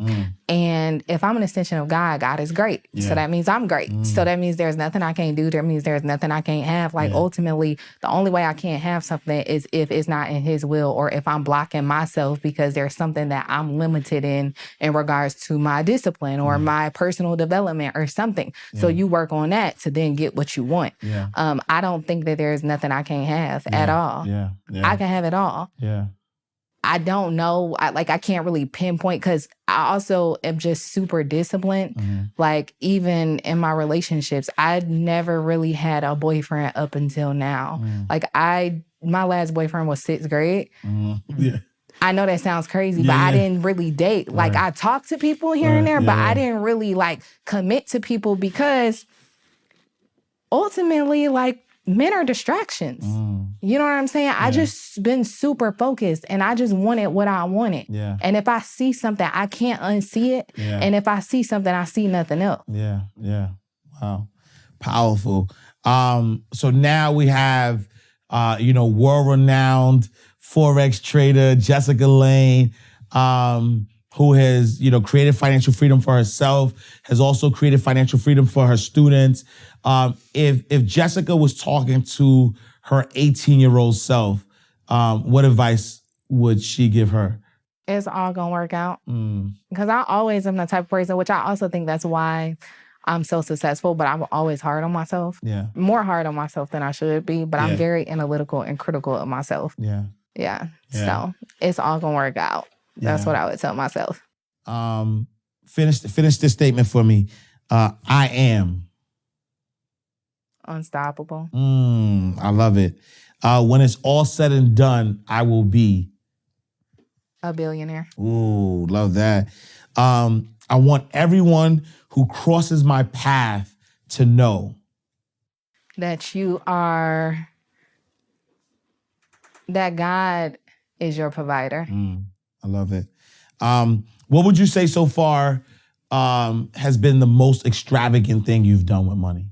And if I'm an extension of God, God is great. So that means I'm great. So that means there's nothing I can't do. That means there's nothing I can't have. Like ultimately, the only way I can't have something is if it's not in his will, or if I'm blocking myself because there's something that I'm limited in regards to my discipline or my personal development or something. So you work on that to then get what you want. I don't think that there's nothing I can't have at all. I can have it all. I don't know. I can't really pinpoint because I also am just super disciplined. Like even in my relationships, I never really had a boyfriend up until now. Like my last boyfriend was 6th grade. I know that sounds crazy, but I didn't really date. Like I talked to people here and there, but I didn't really like commit to people because ultimately, like, men are distractions. You know what I'm saying? I just been super focused and I just wanted what I wanted. And if I see something, I can't unsee it. And if I see something, I see nothing else. Wow. Powerful. So now we have, world-renowned Forex trader Jessica Lane, who has, created financial freedom for herself, has also created financial freedom for her students. If Jessica was talking to her 18-year-old self, what advice would she give her? It's all gonna work out. Because I always am the type of person, which I also think that's why I'm so successful, but I'm always hard on myself. More hard on myself than I should be, but I'm very analytical and critical of myself. So it's all gonna work out. That's what I would tell myself. Finish this statement for me. I am unstoppable. I love it. When it's all said and done, I will be a billionaire. Ooh, love that. I want everyone who crosses my path to know that God is your provider. I love it. What would you say so far has been the most extravagant thing you've done with money?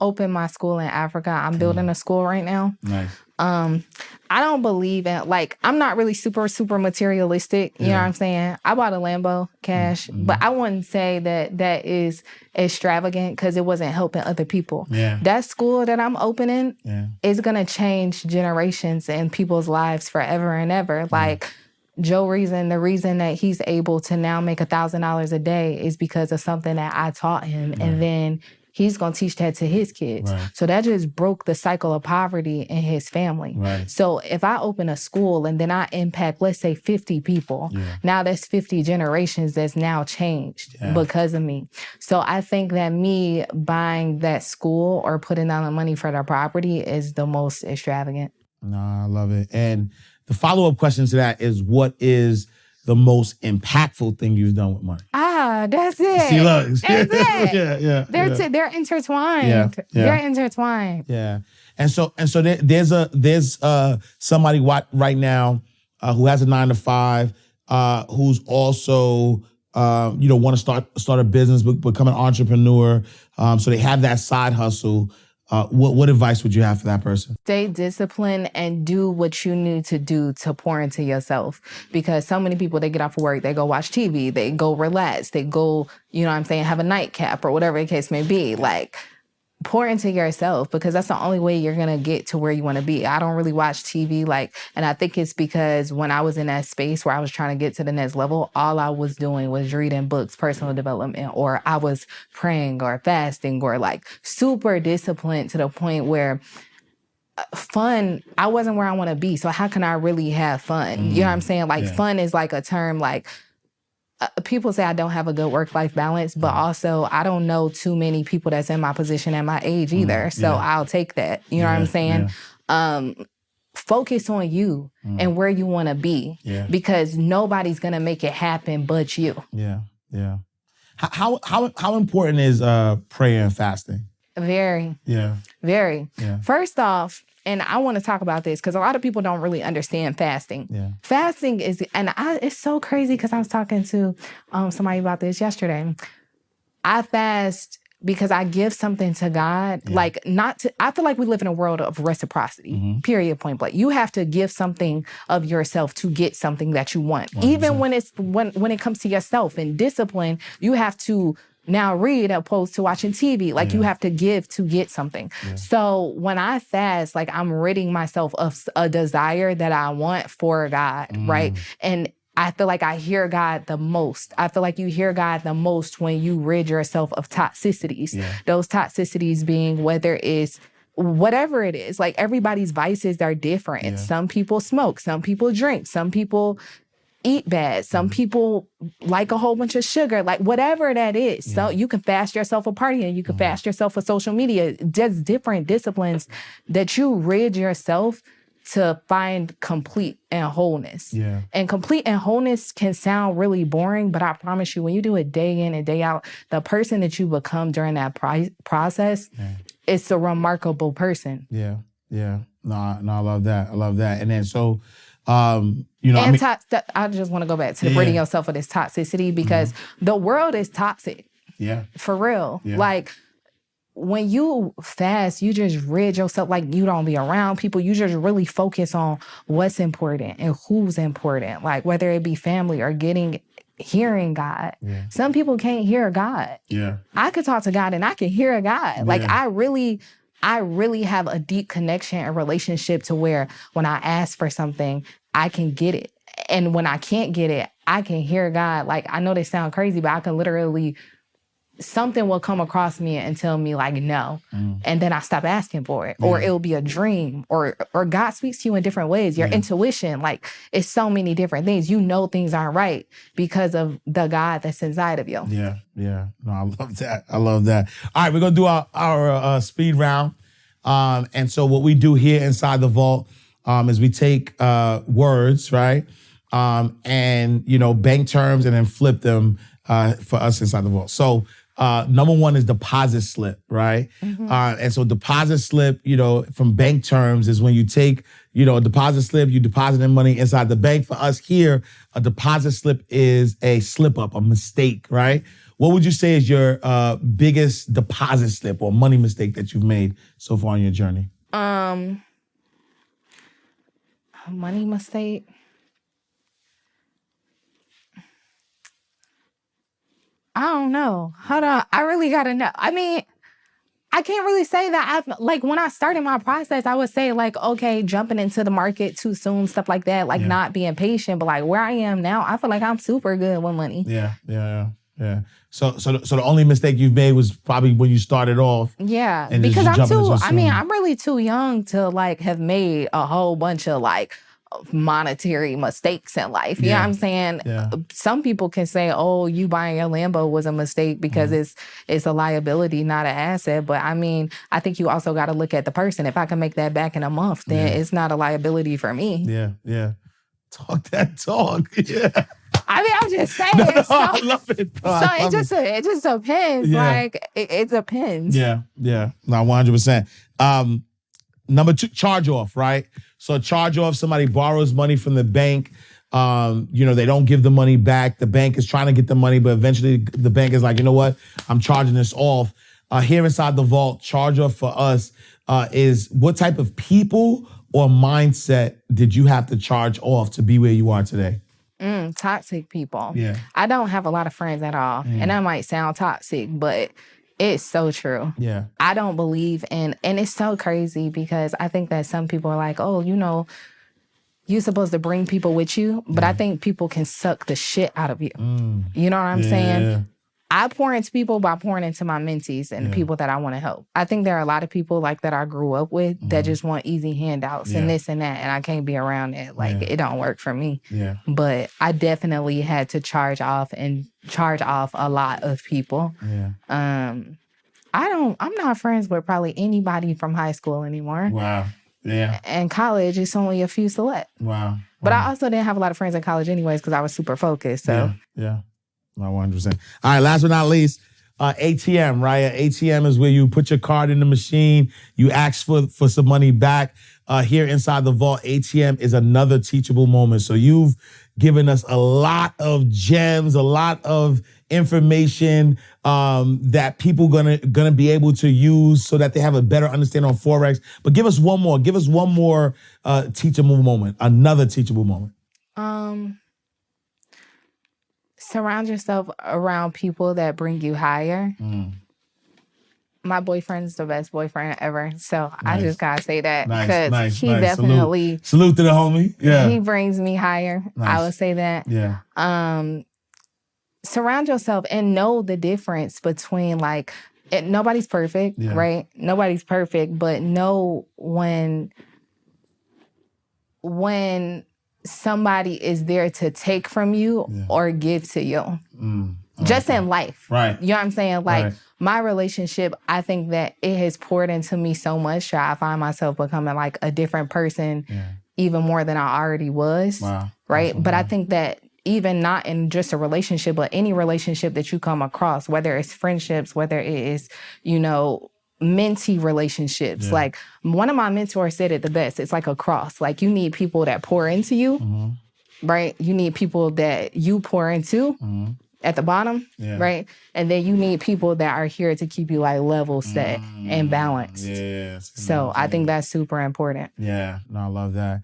Open my school in Africa. I'm building a school right now. Nice. I don't believe in, I'm not really super materialistic. You know what I'm saying? I bought a Lambo cash, but I wouldn't say that is extravagant because it wasn't helping other people. That school that I'm opening is going to change generations and people's lives forever and ever. Like Joe Reason, the reason that he's able to now make $1,000 a day is because of something that I taught him. And then he's going to teach that to his kids. So that just broke the cycle of poverty in his family. So if I open a school and then I impact, let's say 50 people, now that's 50 generations that's now changed because of me. So I think that me buying that school or putting down the money for the property is the most extravagant. No, I love it. And the follow-up question to that is, what is the most impactful thing you've done with money? That's it. See, look. That's it. They're intertwined. They're intertwined. And so there's somebody right now who has a 9-to-5, who's also want to start a business, become an entrepreneur. So they have that side hustle. What advice would you have for that person? Stay disciplined and do what you need to do to pour into yourself. Because so many people, they get off of work, they go watch TV, they go relax, they go, have a nightcap or whatever the case may be. Like, pour into yourself, because that's the only way you're going to get to where you want to be. I don't really watch TV, and I think it's because when I was in that space where I was trying to get to the next level, all I was doing was reading books, personal development, or I was praying or fasting or super disciplined to the point where fun, I wasn't where I want to be. So how can I really have fun? You know what I'm saying? Fun is a term people say I don't have a good work-life balance, but also I don't know too many people that's in my position at my age either. So I'll take that. You know what I'm saying? Focus on you and where you want to be, because nobody's going to make it happen but you. Yeah, yeah. How important is prayer and fasting? Very. Yeah. Very. Yeah. First off, and I want to talk about this because a lot of people don't really understand fasting. Yeah. Fasting is, it's so crazy because I was talking to somebody about this yesterday. I fast because I give something to God. I feel like we live in a world of reciprocity, period, point blank. You have to give something of yourself to get something that you want. 100%. Even when it comes to yourself and discipline, you have to now read opposed to watching TV. You have to give to get something. Yeah. So when I fast, I'm ridding myself of a desire that I want for God, right? And I feel like I hear God the most. I feel like you hear God the most when you rid yourself of toxicities. Yeah. Those toxicities being whether it's whatever it is. Everybody's vices are different. Yeah. Some people smoke, some people drink, some people eat bad. Some people like a whole bunch of sugar, whatever that is. Yeah. So you can fast yourself for partying. You can fast yourself for social media. Just different disciplines that you rid yourself to find complete and wholeness. Yeah. And complete and wholeness can sound really boring, but I promise you, when you do it day in and day out, the person that you become during that process, it's a remarkable person. Yeah. Yeah. No, I love that. I love that. And then so, I just want to go back to the ridding yourself of this toxicity, because the world is toxic. Yeah. For real. Yeah. When you fast, you just rid yourself, you don't be around people. You just really focus on what's important and who's important, whether it be family or hearing God. Yeah. Some people can't hear God. Yeah. I could talk to God and I can hear God. I really have a deep connection and relationship to where when I ask for something, I can get it. And when I can't get it, I can hear God. I know they sound crazy, but I can literally, something will come across me and tell me no. And then I stop asking for it. Yeah. Or it'll be a dream, or God speaks to you in different ways. Your intuition, it's so many different things. You know things aren't right because of the God that's inside of you. Yeah, yeah. No, I love that. I love that. All right, we're going to do our speed round. And so what we do here inside the vault is we take words, right? And, bank terms and then flip them for us inside the vault. So number one is deposit slip, right? And so deposit slip, from bank terms is when you take, a deposit slip, you deposit in money inside the bank. For us here, a deposit slip is a slip up, a mistake, right? What would you say is your biggest deposit slip or money mistake that you've made so far on your journey? Money mistake? I don't know. Hold on. I really gotta know. I mean, I can't really say that when I started my process, I would say okay, jumping into the market too soon, stuff like that, not being patient. But where I am now, I feel like I'm super good with money. Yeah. So the only mistake you've made was probably when you started off. Yeah, because I'm really too young to have made a whole bunch of monetary mistakes in life. You know what I'm saying? Yeah. Some people can say, oh, you buying a Lambo was a mistake because it's a liability, not an asset. But I mean, I think you also got to look at the person. If I can make that back in a month, then it's not a liability for me. Yeah, yeah. Talk that talk. Yeah. I mean, I'm just saying. No, I love it. It just depends. Yeah. It depends. Yeah, yeah. No, 100%. Number two, charge off, right? So charge off, somebody borrows money from the bank. They don't give the money back. The bank is trying to get the money, but eventually the bank is like, you know what? I'm charging this off. Here inside the vault, charge off for us is what type of people or mindset did you have to charge off to be where you are today? Toxic people. Yeah. I don't have a lot of friends at all. And that might sound toxic, but It's so true. Yeah. I don't believe in, and it's so crazy because I think that some people are like, oh, you're supposed to bring people with you, but I think people can suck the shit out of you. You know what I'm saying? I pour into people by pouring into my mentees and the people that I want to help. I think there are a lot of people like that I grew up with that just want easy handouts and this and that, and I can't be around it. Like, it don't work for me. Yeah. But I definitely had to charge off a lot of people. Yeah. I'm not friends with probably anybody from high school anymore. Wow. Yeah. And college, it's only a few select. Wow. But I also didn't have a lot of friends in college anyways because I was super focused. So Yeah. 100%. All right, last but not least, ATM, right? ATM is where you put your card in the machine, you ask for some money back. Here inside the vault, ATM is another teachable moment. So you've given us a lot of gems, a lot of information that people gonna be able to use so that they have a better understanding on Forex. But give us one more. Give us one more teachable moment. Another teachable moment. Surround yourself around people that bring you higher. My boyfriend's the best boyfriend ever. So I just gotta say that because he definitely salute to the homie. Yeah. He brings me higher. I would say that. Yeah. Surround yourself and know the difference between nobody's perfect, right? Nobody's perfect, but know when somebody is there to take from you or give to you. Just in life. Right. You know what I'm saying? My relationship, I think that it has poured into me so much that I find myself becoming like a different person even more than I already was. Wow. Right? But I think that even not in just a relationship, but any relationship that you come across, whether it's friendships, whether it is, mentee relationships. Like one of my mentors said it the best. It's like a cross. Like you need people that pour into you, right? You need people that you pour into at the bottom, right? And then you need people that are here to keep you like level set and balanced. So I think that's super important. Yeah, no, I love that.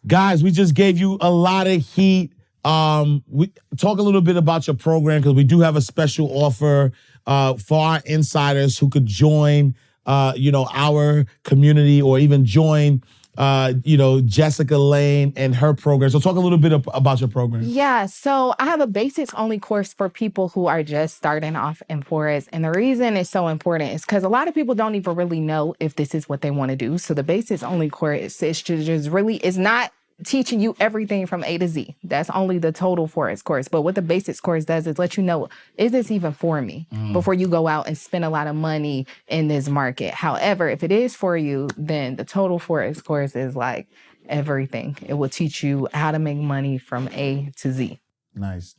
Guys, we just gave you a lot of heat. We talk a little bit about your program because we do have a special offer for our insiders who could join, our community or even join, Jessica Lane and her program. So talk a little bit about your program. Yeah, so I have a basics only course for people who are just starting off in Forex. And the reason it's so important is because a lot of people don't even really know if this is what they want to do. So the basics only course is just really, is not teaching you everything from A to Z. That's only the total Forex course. But what the basics course does is let you know, is this even for me? Before you go out and spend a lot of money in this market. However, if it is for you, then the total Forex course is like everything. It will teach you how to make money from A to Z. Nice.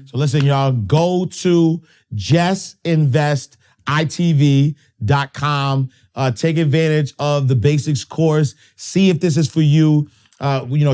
So listen, y'all, go to JessInvestITV.com. Take advantage of the basics course. See if this is for you.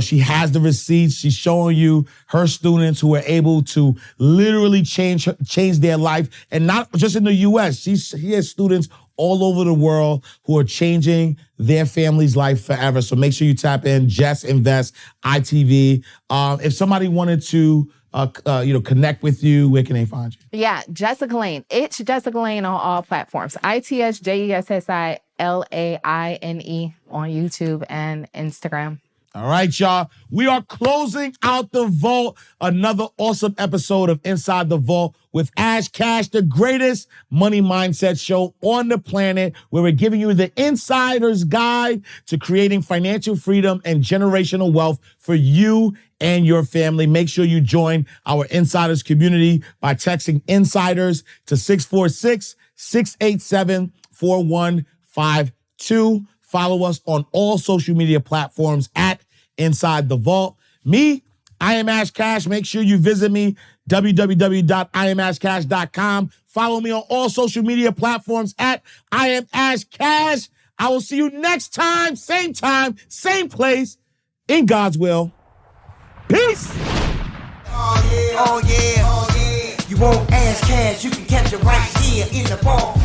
She has the receipts. She's showing you her students who are able to literally change their life. And not just in the U.S. She has students all over the world who are changing their family's life forever. So make sure you tap in Jess Invest ITV. If somebody wanted to connect with you, where can they find you? Yeah, Jessica Lane. It's Jessica Lane on all platforms. ITSJESSILAINE on YouTube and Instagram. All right, y'all. We are closing out the vault. Another awesome episode of Inside the Vault with Ash Cash, the greatest money mindset show on the planet, where we're giving you the insider's guide to creating financial freedom and generational wealth for you and your family. Make sure you join our insiders community by texting insiders to 646-687-4152. Follow us on all social media platforms at Inside the Vault. Me, I am Ash Cash. Make sure you visit me, www.iamashcash.com. Follow me on all social media platforms at I am Ash Cash. I will see you next time, same place, in God's will. Peace. Oh yeah. You want Ash Cash, you can catch it right here in the vault.